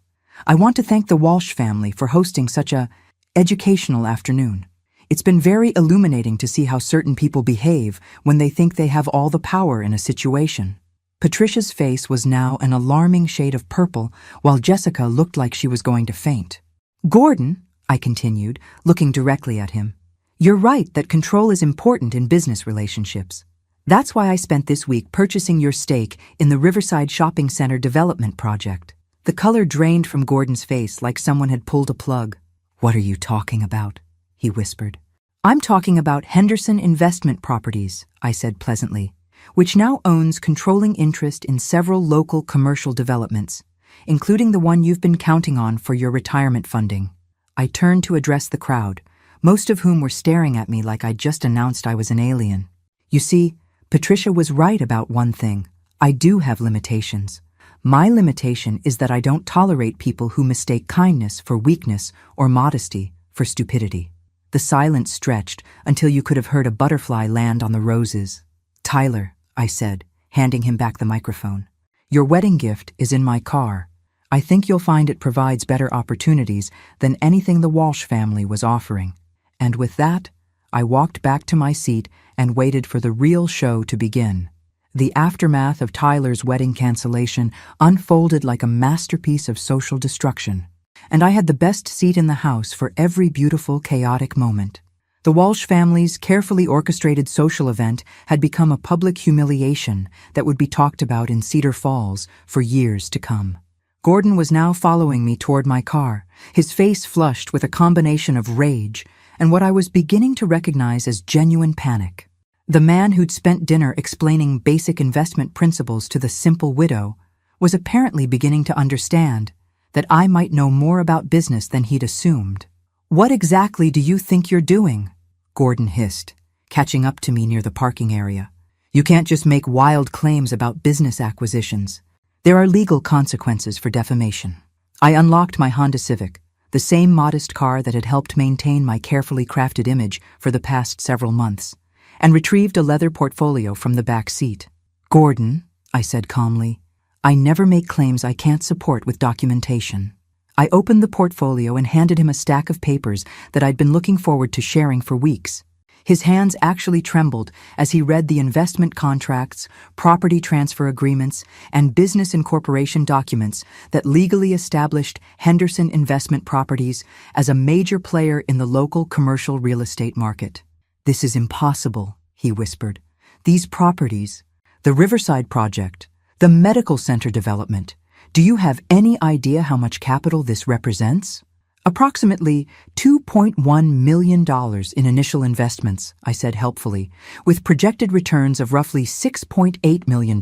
"I want to thank the Walsh family for hosting such a educational afternoon. It's been very illuminating to see how certain people behave when they think they have all the power in a situation." Patricia's face was now an alarming shade of purple, while Jessica looked like she was going to faint. "Gordon," I continued, looking directly at him, "you're right that control is important in business relationships. That's why I spent this week purchasing your stake in the Riverside Shopping Center development project." The color drained from Gordon's face like someone had pulled a plug. "What are you talking about?" he whispered. "I'm talking about Henderson Investment Properties," I said pleasantly, "which now owns controlling interest in several local commercial developments, including the one you've been counting on for your retirement funding." I turned to address the crowd, most of whom were staring at me like I'd just announced I was an alien. You see, Patricia was right about one thing. I do have limitations. My limitation is that I don't tolerate people who mistake kindness for weakness or modesty for stupidity. The silence stretched until you could have heard a butterfly land on the roses. "Tyler," I said, handing him back the microphone, "your wedding gift is in my car. I think you'll find it provides better opportunities than anything the Walsh family was offering." And with that, I walked back to my seat and waited for the real show to begin. The aftermath of Tyler's wedding cancellation unfolded like a masterpiece of social destruction, and I had the best seat in the house for every beautiful, chaotic moment. The Walsh family's carefully orchestrated social event had become a public humiliation that would be talked about in Cedar Falls for years to come. Gordon was now following me toward my car, his face flushed with a combination of rage and what I was beginning to recognize as genuine panic. The man who'd spent dinner explaining basic investment principles to the simple widow was apparently beginning to understand that I might know more about business than he'd assumed. "What exactly do you think you're doing?" Gordon hissed, catching up to me near the parking area. "You can't just make wild claims about business acquisitions. There are legal consequences for defamation." I unlocked my Honda Civic, the same modest car that had helped maintain my carefully crafted image for the past several months, and retrieved a leather portfolio from the back seat. "Gordon," I said calmly, "I never make claims I can't support with documentation." I opened the portfolio and handed him a stack of papers that I'd been looking forward to sharing for weeks. His hands actually trembled as he read the investment contracts, property transfer agreements, and business incorporation documents that legally established Henderson Investment Properties as a major player in the local commercial real estate market. "This is impossible," he whispered. "These properties, the Riverside project, the medical center development, do you have any idea how much capital this represents?" "Approximately $2.1 million in initial investments," I said helpfully, "with projected returns of roughly $6.8 million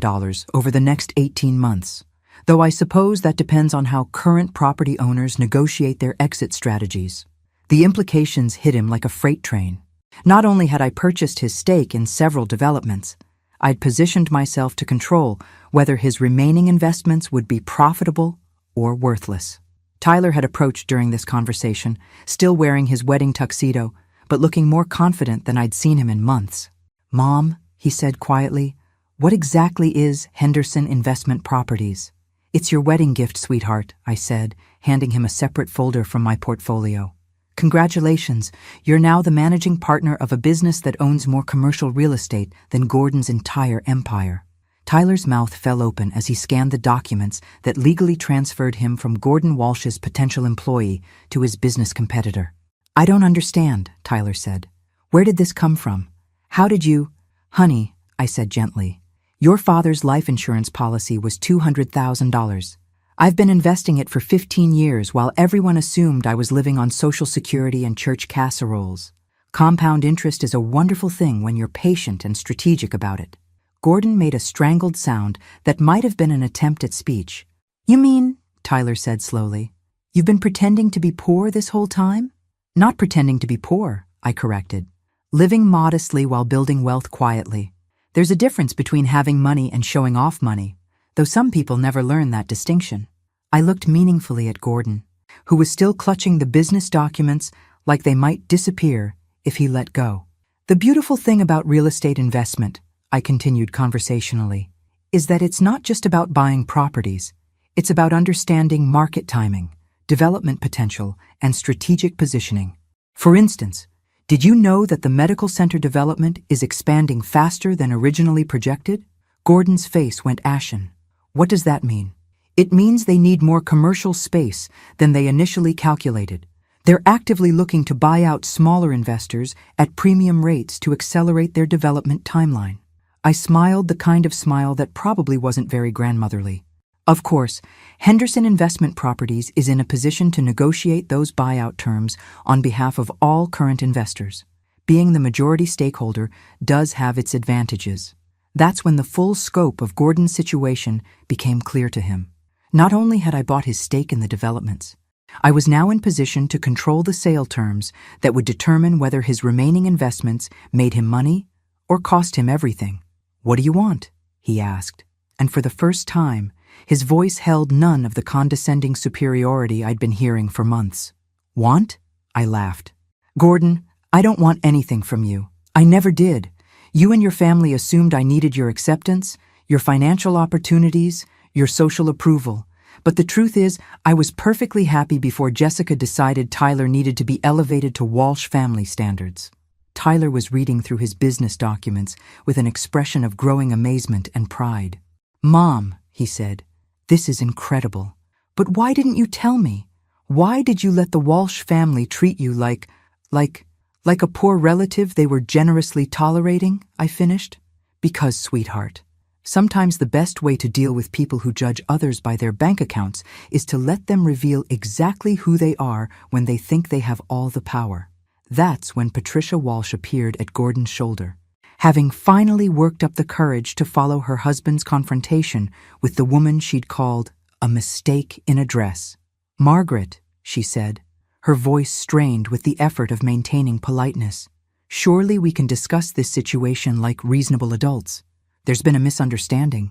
over the next 18 months. Though I suppose that depends on how current property owners negotiate their exit strategies." The implications hit him like a freight train. Not only had I purchased his stake in several developments, I'd positioned myself to control whether his remaining investments would be profitable or worthless. Tyler had approached during this conversation, still wearing his wedding tuxedo, but looking more confident than I'd seen him in months. "Mom," he said quietly, "what exactly is Henderson Investment Properties?" "It's your wedding gift, sweetheart," I said, handing him a separate folder from my portfolio. "Congratulations, you're now the managing partner of a business that owns more commercial real estate than Gordon's entire empire." Tyler's mouth fell open as he scanned the documents that legally transferred him from Gordon Walsh's potential employee to his business competitor. "I don't understand," Tyler said. "Where did this come from? How did you—" "Honey," I said gently, "your father's life insurance policy was $200,000. I've been investing it for 15 years while everyone assumed I was living on Social Security and church casseroles. Compound interest is a wonderful thing when you're patient and strategic about it." Gordon made a strangled sound that might have been an attempt at speech. "You mean," Tyler said slowly, "you've been pretending to be poor this whole time?" "Not pretending to be poor," I corrected. "Living modestly while building wealth quietly. There's a difference between having money and showing off money, though some people never learn that distinction." I looked meaningfully at Gordon, who was still clutching the business documents like they might disappear if he let go. "The beautiful thing about real estate investment," I continued conversationally, "is that it's not just about buying properties. It's about understanding market timing, development potential, and strategic positioning. For instance, did you know that the medical center development is expanding faster than originally projected?" Gordon's face went ashen. "What does that mean?" "It means they need more commercial space than they initially calculated. They're actively looking to buy out smaller investors at premium rates to accelerate their development timeline." I smiled, the kind of smile that probably wasn't very grandmotherly. Of course, Henderson Investment Properties is in a position to negotiate those buyout terms on behalf of all current investors. Being the majority stakeholder does have its advantages. That's when the full scope of Gordon's situation became clear to him. Not only had I bought his stake in the developments, I was now in position to control the sale terms that would determine whether his remaining investments made him money or cost him everything. "What do you want?" he asked, and for the first time, his voice held none of the condescending superiority I'd been hearing for months. "Want?" I laughed. "Gordon, I don't want anything from you. I never did. You and your family assumed I needed your acceptance, your financial opportunities, your social approval. But the truth is, I was perfectly happy before Jessica decided Tyler needed to be elevated to Walsh family standards." Tyler was reading through his business documents with an expression of growing amazement and pride. "Mom," he said, "this is incredible. But why didn't you tell me? Why did you let the Walsh family treat you like a poor relative they were generously tolerating?" I finished. "Because, sweetheart, sometimes the best way to deal with people who judge others by their bank accounts is to let them reveal exactly who they are when they think they have all the power." That's when Patricia Walsh appeared at Gordon's shoulder, having finally worked up the courage to follow her husband's confrontation with the woman she'd called a mistake in a dress. "Margaret," she said, her voice strained with the effort of maintaining politeness, "surely we can discuss this situation like reasonable adults. There's been a misunderstanding."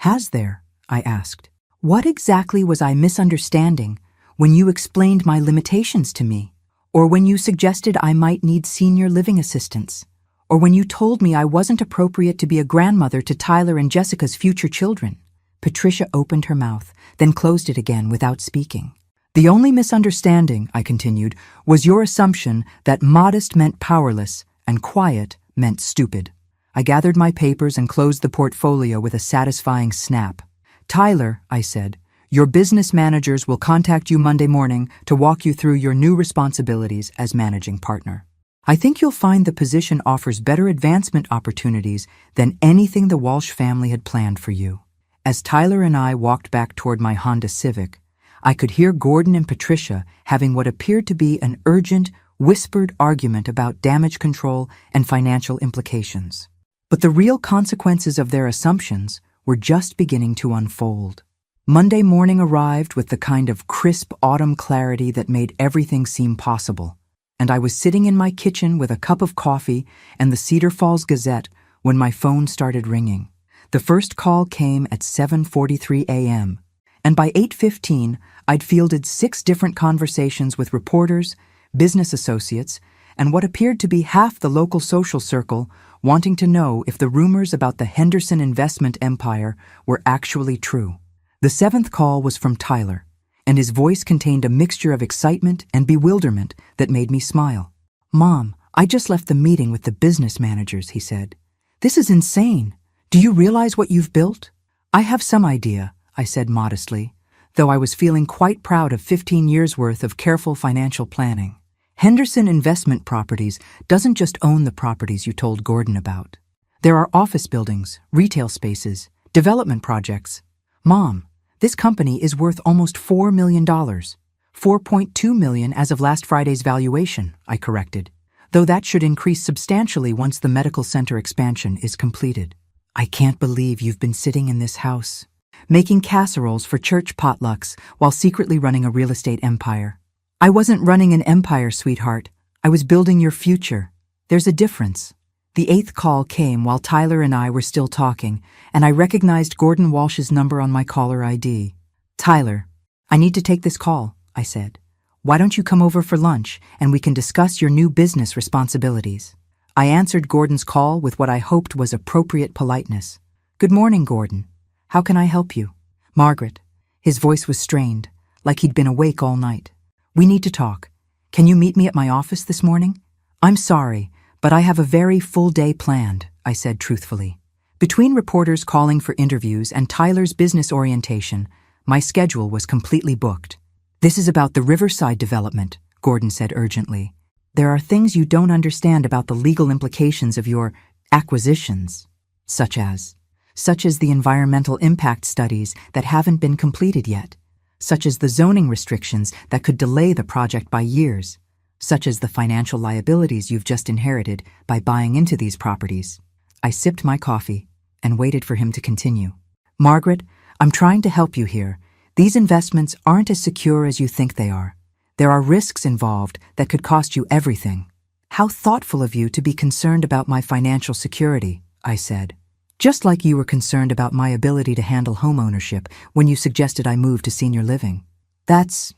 "Has there?" I asked. "What exactly was I misunderstanding when you explained my limitations to me? Or when you suggested I might need senior living assistance? Or when you told me I wasn't appropriate to be a grandmother to Tyler and Jessica's future children?" Patricia opened her mouth, then closed it again without speaking. "The only misunderstanding," I continued, "was your assumption that modest meant powerless and quiet meant stupid." I gathered my papers and closed the portfolio with a satisfying snap. "Tyler," I said, "your business managers will contact you Monday morning to walk you through your new responsibilities as managing partner. I think you'll find the position offers better advancement opportunities than anything the Walsh family had planned for you." As Tyler and I walked back toward my Honda Civic, I could hear Gordon and Patricia having what appeared to be an urgent, whispered argument about damage control and financial implications. But the real consequences of their assumptions were just beginning to unfold. Monday morning arrived with the kind of crisp autumn clarity that made everything seem possible, and I was sitting in my kitchen with a cup of coffee and the Cedar Falls Gazette when my phone started ringing. The first call came at 7:43 a.m., and by 8:15, I'd fielded 6 different conversations with reporters, business associates, and what appeared to be half the local social circle wanting to know if the rumors about the Henderson investment empire were actually true. The 7th call was from Tyler, and his voice contained a mixture of excitement and bewilderment that made me smile. "Mom, I just left the meeting with the business managers," he said. "This is insane. Do you realize what you've built?" "I have some idea," I said modestly, though I was feeling quite proud of 15 years' worth of careful financial planning. Henderson Investment Properties doesn't just own the properties you told Gordon about. There are office buildings, retail spaces, development projects. Mom, this company is worth almost $4 million. $4.2 million as of last Friday's valuation, I corrected, though that should increase substantially once the medical center expansion is completed. "I can't believe you've been sitting in this house, making casseroles for church potlucks while secretly running a real estate empire." "I wasn't running an empire, sweetheart. I was building your future. There's a difference." The 8th call came while Tyler and I were still talking, and I recognized Gordon Walsh's number on my caller ID. "Tyler, I need to take this call," I said. "Why don't you come over for lunch and we can discuss your new business responsibilities?" I answered Gordon's call with what I hoped was appropriate politeness. "Good morning, Gordon. How can I help you?" "Margaret." His voice was strained, like he'd been awake all night. "We need to talk. Can you meet me at my office this morning?" "I'm sorry, but I have a very full day planned," I said truthfully. Between reporters calling for interviews and Tyler's business orientation, my schedule was completely booked. "This is about the Riverside development," Gordon said urgently. "There are things you don't understand about the legal implications of your acquisitions, such as the environmental impact studies that haven't been completed yet, such as the zoning restrictions that could delay the project by years, such as the financial liabilities you've just inherited by buying into these properties." I sipped my coffee and waited for him to continue. "Margaret, I'm trying to help you here. These investments aren't as secure as you think they are. There are risks involved that could cost you everything." "How thoughtful of you to be concerned about my financial security," I said. "Just like you were concerned about my ability to handle home ownership when you suggested I move to senior living. That's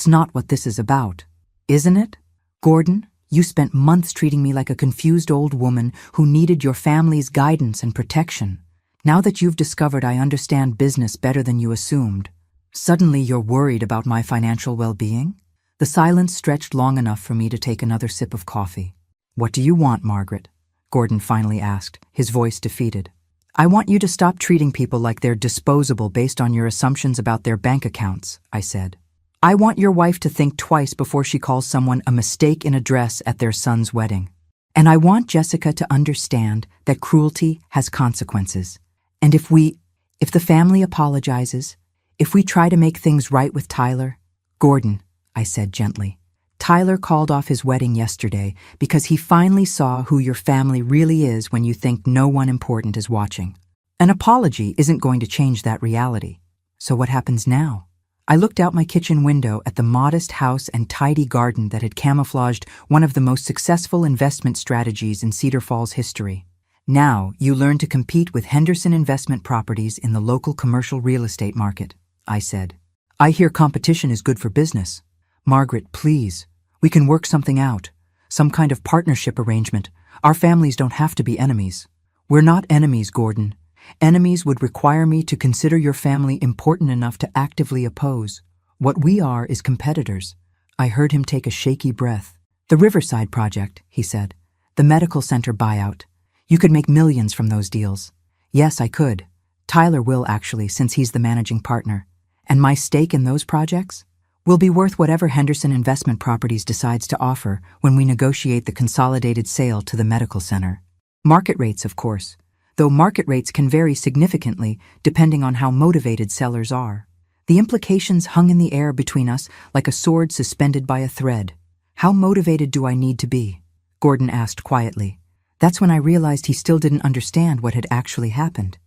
not what this is about, isn't it? Gordon, you spent months treating me like a confused old woman who needed your family's guidance and protection. Now that you've discovered I understand business better than you assumed, suddenly you're worried about my financial well-being?" The silence stretched long enough for me to take another sip of coffee. "What do you want, Margaret?" Gordon finally asked, his voice defeated. "I want you to stop treating people like they're disposable based on your assumptions about their bank accounts," I said. "I want your wife to think twice before she calls someone a mistake in a dress at their son's wedding. And I want Jessica to understand that cruelty has consequences. And if the family apologizes, if we try to make things right with Tyler—" "Gordon," I said gently, "Tyler called off his wedding yesterday because he finally saw who your family really is when you think no one important is watching. An apology isn't going to change that reality. So what happens now?" I looked out my kitchen window at the modest house and tidy garden that had camouflaged one of the most successful investment strategies in Cedar Falls history. "Now you learn to compete with Henderson Investment Properties in the local commercial real estate market," I said. "I hear competition is good for business. Margaret, please, we can work something out. Some kind of partnership arrangement. Our families don't have to be enemies." "We're not enemies, Gordon. Enemies would require me to consider your family important enough to actively oppose. What we are is competitors." I heard him take a shaky breath. "The Riverside project," he said. "The medical center buyout. You could make millions from those deals." "Yes, I could. Tyler will, actually, since he's the managing partner. And my stake in those projects will be worth whatever Henderson Investment Properties decides to offer when we negotiate the consolidated sale to the medical center. Market rates, of course, though market rates can vary significantly depending on how motivated sellers are. The implications hung in the air between us like a sword suspended by a thread. "How motivated do I need to be?" Gordon asked quietly. That's when I realized he still didn't understand what had actually happened.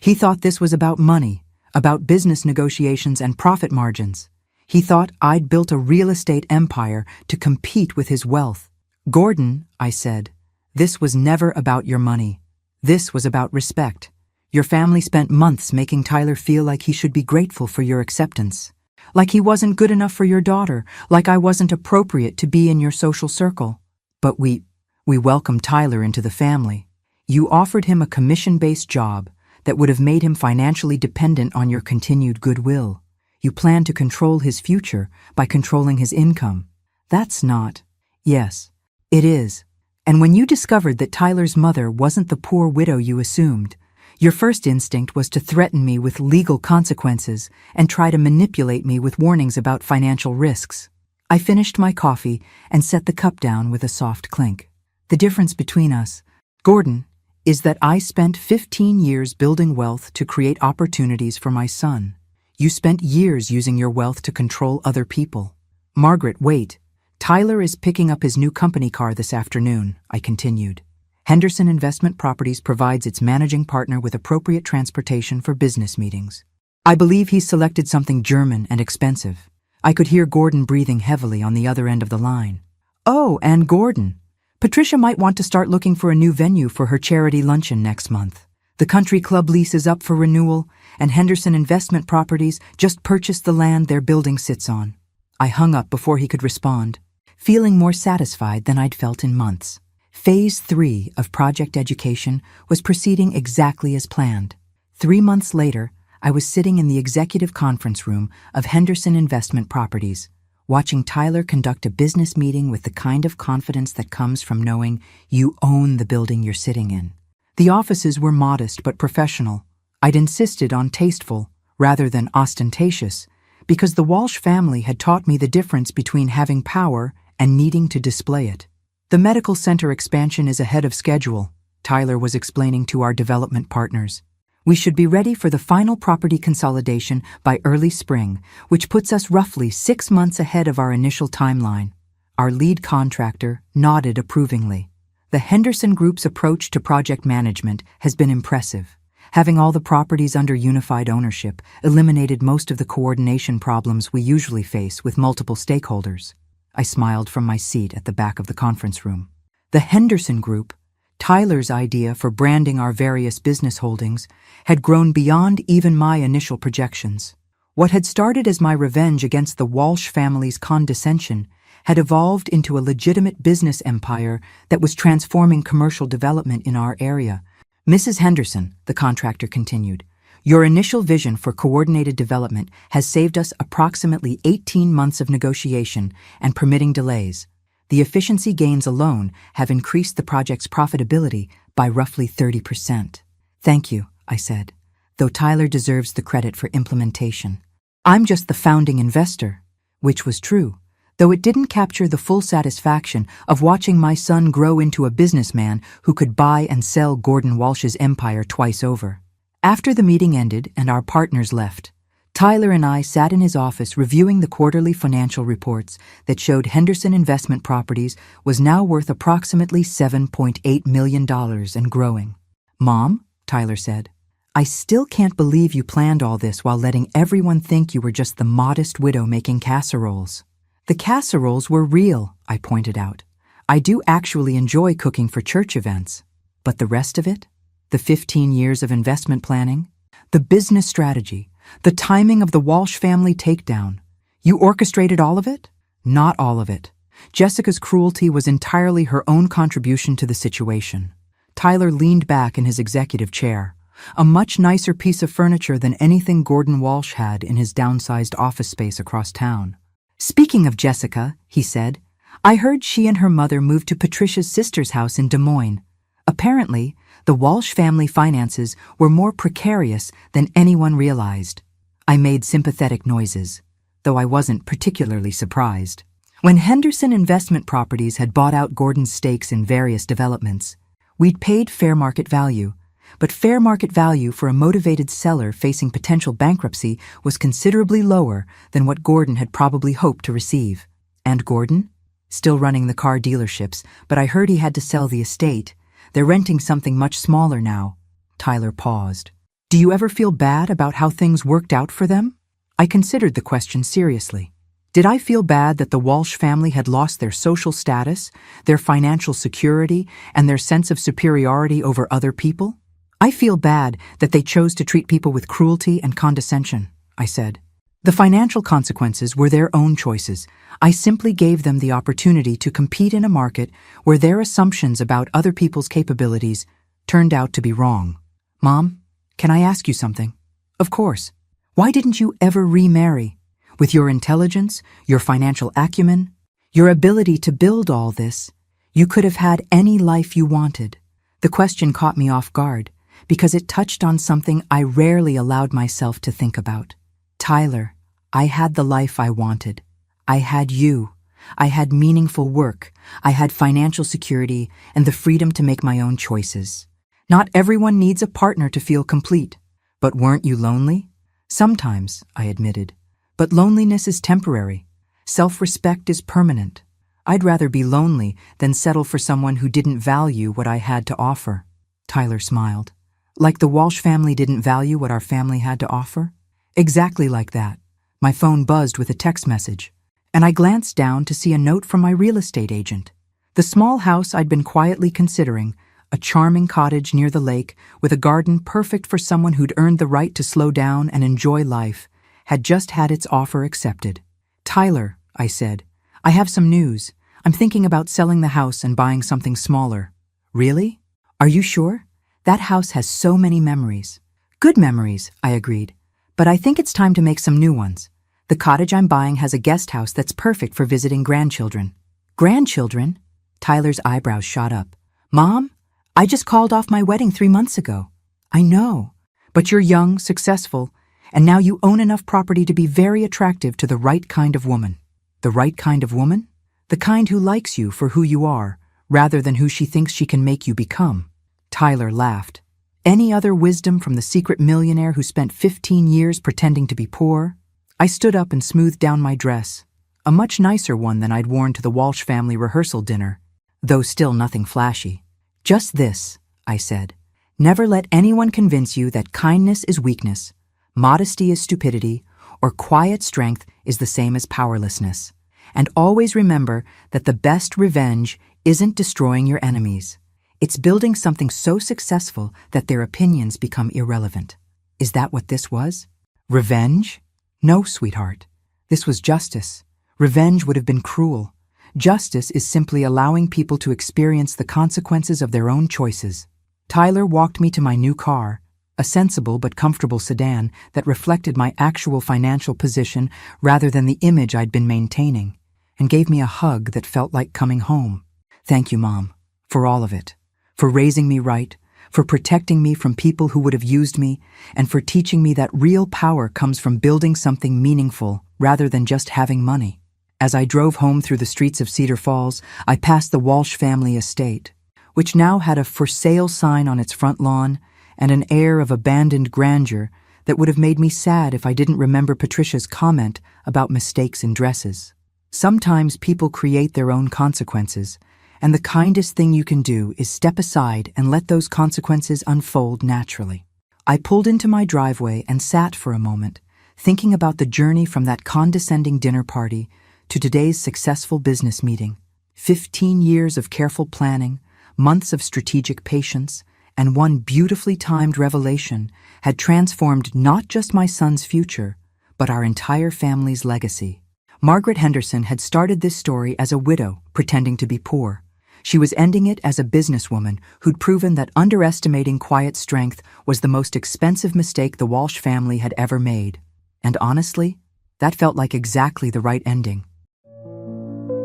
He thought this was about money, about business negotiations and profit margins. He thought I'd built a real estate empire to compete with his wealth. "Gordon," I said, "this was never about your money. This was about respect. Your family spent months making Tyler feel like he should be grateful for your acceptance. Like he wasn't good enough for your daughter, like I wasn't appropriate to be in your social circle. But we welcomed Tyler into the family. You offered him a commission-based job that would have made him financially dependent on your continued goodwill. You planned to control his future by controlling his income. That's not. Yes, it is. And when you discovered that Tyler's mother wasn't the poor widow you assumed, your first instinct was to threaten me with legal consequences and try to manipulate me with warnings about financial risks. I finished my coffee and set the cup down with a soft clink. The difference between us, Gordon, is that I spent 15 years building wealth to create opportunities for my son. You spent years using your wealth to control other people. Margaret, wait. Tyler is picking up his new company car this afternoon, I continued. Henderson Investment Properties provides its managing partner with appropriate transportation for business meetings. I believe he's selected something German and expensive. I could hear Gordon breathing heavily on the other end of the line. Oh, and Gordon. Patricia might want to start looking for a new venue for her charity luncheon next month. The country club lease is up for renewal, and Henderson Investment Properties just purchased the land their building sits on. I hung up before he could respond, feeling more satisfied than I'd felt in months. Phase 3 of Project Education was proceeding exactly as planned. 3 months later, I was sitting in the executive conference room of Henderson Investment Properties, watching Tyler conduct a business meeting with the kind of confidence that comes from knowing you own the building you're sitting in. The offices were modest but professional. I'd insisted on tasteful rather than ostentatious because the Walsh family had taught me the difference between having power and needing to display it. The medical center expansion is ahead of schedule, Tyler was explaining to our development partners. We should be ready for the final property consolidation by early spring, which puts us roughly 6 months ahead of our initial timeline. Our lead contractor nodded approvingly. The Henderson Group's approach to project management has been impressive. Having all the properties under unified ownership eliminated most of the coordination problems we usually face with multiple stakeholders. I smiled from my seat at the back of the conference room. The Henderson Group, Tyler's idea for branding our various business holdings, had grown beyond even my initial projections. What had started as my revenge against the Walsh family's condescension had evolved into a legitimate business empire that was transforming commercial development in our area. Mrs. Henderson, the contractor continued, your initial vision for coordinated development has saved us approximately 18 months of negotiation and permitting delays. The efficiency gains alone have increased the project's profitability by roughly 30%. Thank you, I said, though Tyler deserves the credit for implementation. I'm just the founding investor, which was true, though it didn't capture the full satisfaction of watching my son grow into a businessman who could buy and sell Gordon Walsh's empire twice over. After the meeting ended and our partners left, Tyler and I sat in his office reviewing the quarterly financial reports that showed Henderson Investment Properties was now worth approximately $7.8 million and growing. Mom, Tyler said, I still can't believe you planned all this while letting everyone think you were just the modest widow making casseroles. The casseroles were real, I pointed out. I do actually enjoy cooking for church events. But the rest of it? The 15 years of investment planning? The business strategy? The timing of the Walsh family takedown? You orchestrated all of it? Not all of it. Jessica's cruelty was entirely her own contribution to the situation. Tyler leaned back in his executive chair, a much nicer piece of furniture than anything Gordon Walsh had in his downsized office space across town. Speaking of Jessica, he said, I heard she and her mother moved to Patricia's sister's house in Des Moines. Apparently, the Walsh family finances were more precarious than anyone realized. I made sympathetic noises, though I wasn't particularly surprised. When Henderson Investment Properties had bought out Gordon's stakes in various developments, we'd paid fair market value, but fair market value for a motivated seller facing potential bankruptcy was considerably lower than what Gordon had probably hoped to receive. And Gordon? Still running the car dealerships, but I heard he had to sell the estate. They're renting something much smaller now. Tyler paused. Do you ever feel bad about how things worked out for them? I considered the question seriously. Did I feel bad that the Walsh family had lost their social status, their financial security, and their sense of superiority over other people? I feel bad that they chose to treat people with cruelty and condescension, I said. The financial consequences were their own choices. I simply gave them the opportunity to compete in a market where their assumptions about other people's capabilities turned out to be wrong. Mom, can I ask you something? Of course. Why didn't you ever remarry? With your intelligence, your financial acumen, your ability to build all this, you could have had any life you wanted. The question caught me off guard because it touched on something I rarely allowed myself to think about. Tyler, I had the life I wanted. I had you. I had meaningful work. I had financial security and the freedom to make my own choices. Not everyone needs a partner to feel complete. But weren't you lonely? Sometimes, I admitted. But loneliness is temporary. Self-respect is permanent. I'd rather be lonely than settle for someone who didn't value what I had to offer. Tyler smiled. Like the Walsh family didn't value what our family had to offer? Exactly like that. My phone buzzed with a text message, and I glanced down to see a note from my real estate agent. The small house I'd been quietly considering, a charming cottage near the lake with a garden perfect for someone who'd earned the right to slow down and enjoy life, had just had its offer accepted. Tyler, I said, I have some news. I'm thinking about selling the house and buying something smaller. Really? Are you sure? That house has so many memories. Good memories, I agreed. But I think it's time to make some new ones. The cottage I'm buying has a guest house that's perfect for visiting grandchildren. Grandchildren? Tyler's eyebrows shot up. Mom, I just called off my wedding 3 months ago. I know, but you're young, successful, and now you own enough property to be very attractive to the right kind of woman. The right kind of woman? The kind who likes you for who you are, rather than who she thinks she can make you become. Tyler laughed. Any other wisdom from the secret millionaire who spent 15 years pretending to be poor? I stood up and smoothed down my dress, a much nicer one than I'd worn to the Walsh family rehearsal dinner, though still nothing flashy. Just this, I said. Never let anyone convince you that kindness is weakness, modesty is stupidity, or quiet strength is the same as powerlessness. And always remember that the best revenge isn't destroying your enemies. It's building something so successful that their opinions become irrelevant. Is that what this was? Revenge? No, sweetheart. This was justice. Revenge would have been cruel. Justice is simply allowing people to experience the consequences of their own choices. Tyler walked me to my new car, a sensible but comfortable sedan that reflected my actual financial position rather than the image I'd been maintaining, and gave me a hug that felt like coming home. Thank you, Mom, for all of it. For raising me right, for protecting me from people who would have used me, and for teaching me that real power comes from building something meaningful rather than just having money. As I drove home through the streets of Cedar Falls, I passed the Walsh family estate, which now had a for sale sign on its front lawn and an air of abandoned grandeur that would have made me sad if I didn't remember Patricia's comment about mistakes in dresses. Sometimes people create their own consequences, and the kindest thing you can do is step aside and let those consequences unfold naturally. I pulled into my driveway and sat for a moment, thinking about the journey from that condescending dinner party to today's successful business meeting. 15 years of careful planning, months of strategic patience, and one beautifully timed revelation had transformed not just my son's future, but our entire family's legacy. Margaret Henderson had started this story as a widow pretending to be poor. She was ending it as a businesswoman who'd proven that underestimating quiet strength was the most expensive mistake the Walsh family had ever made. And honestly, that felt like exactly the right ending.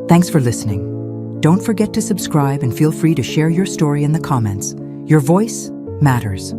Thanks for listening. Don't forget to subscribe and feel free to share your story in the comments. Your voice matters.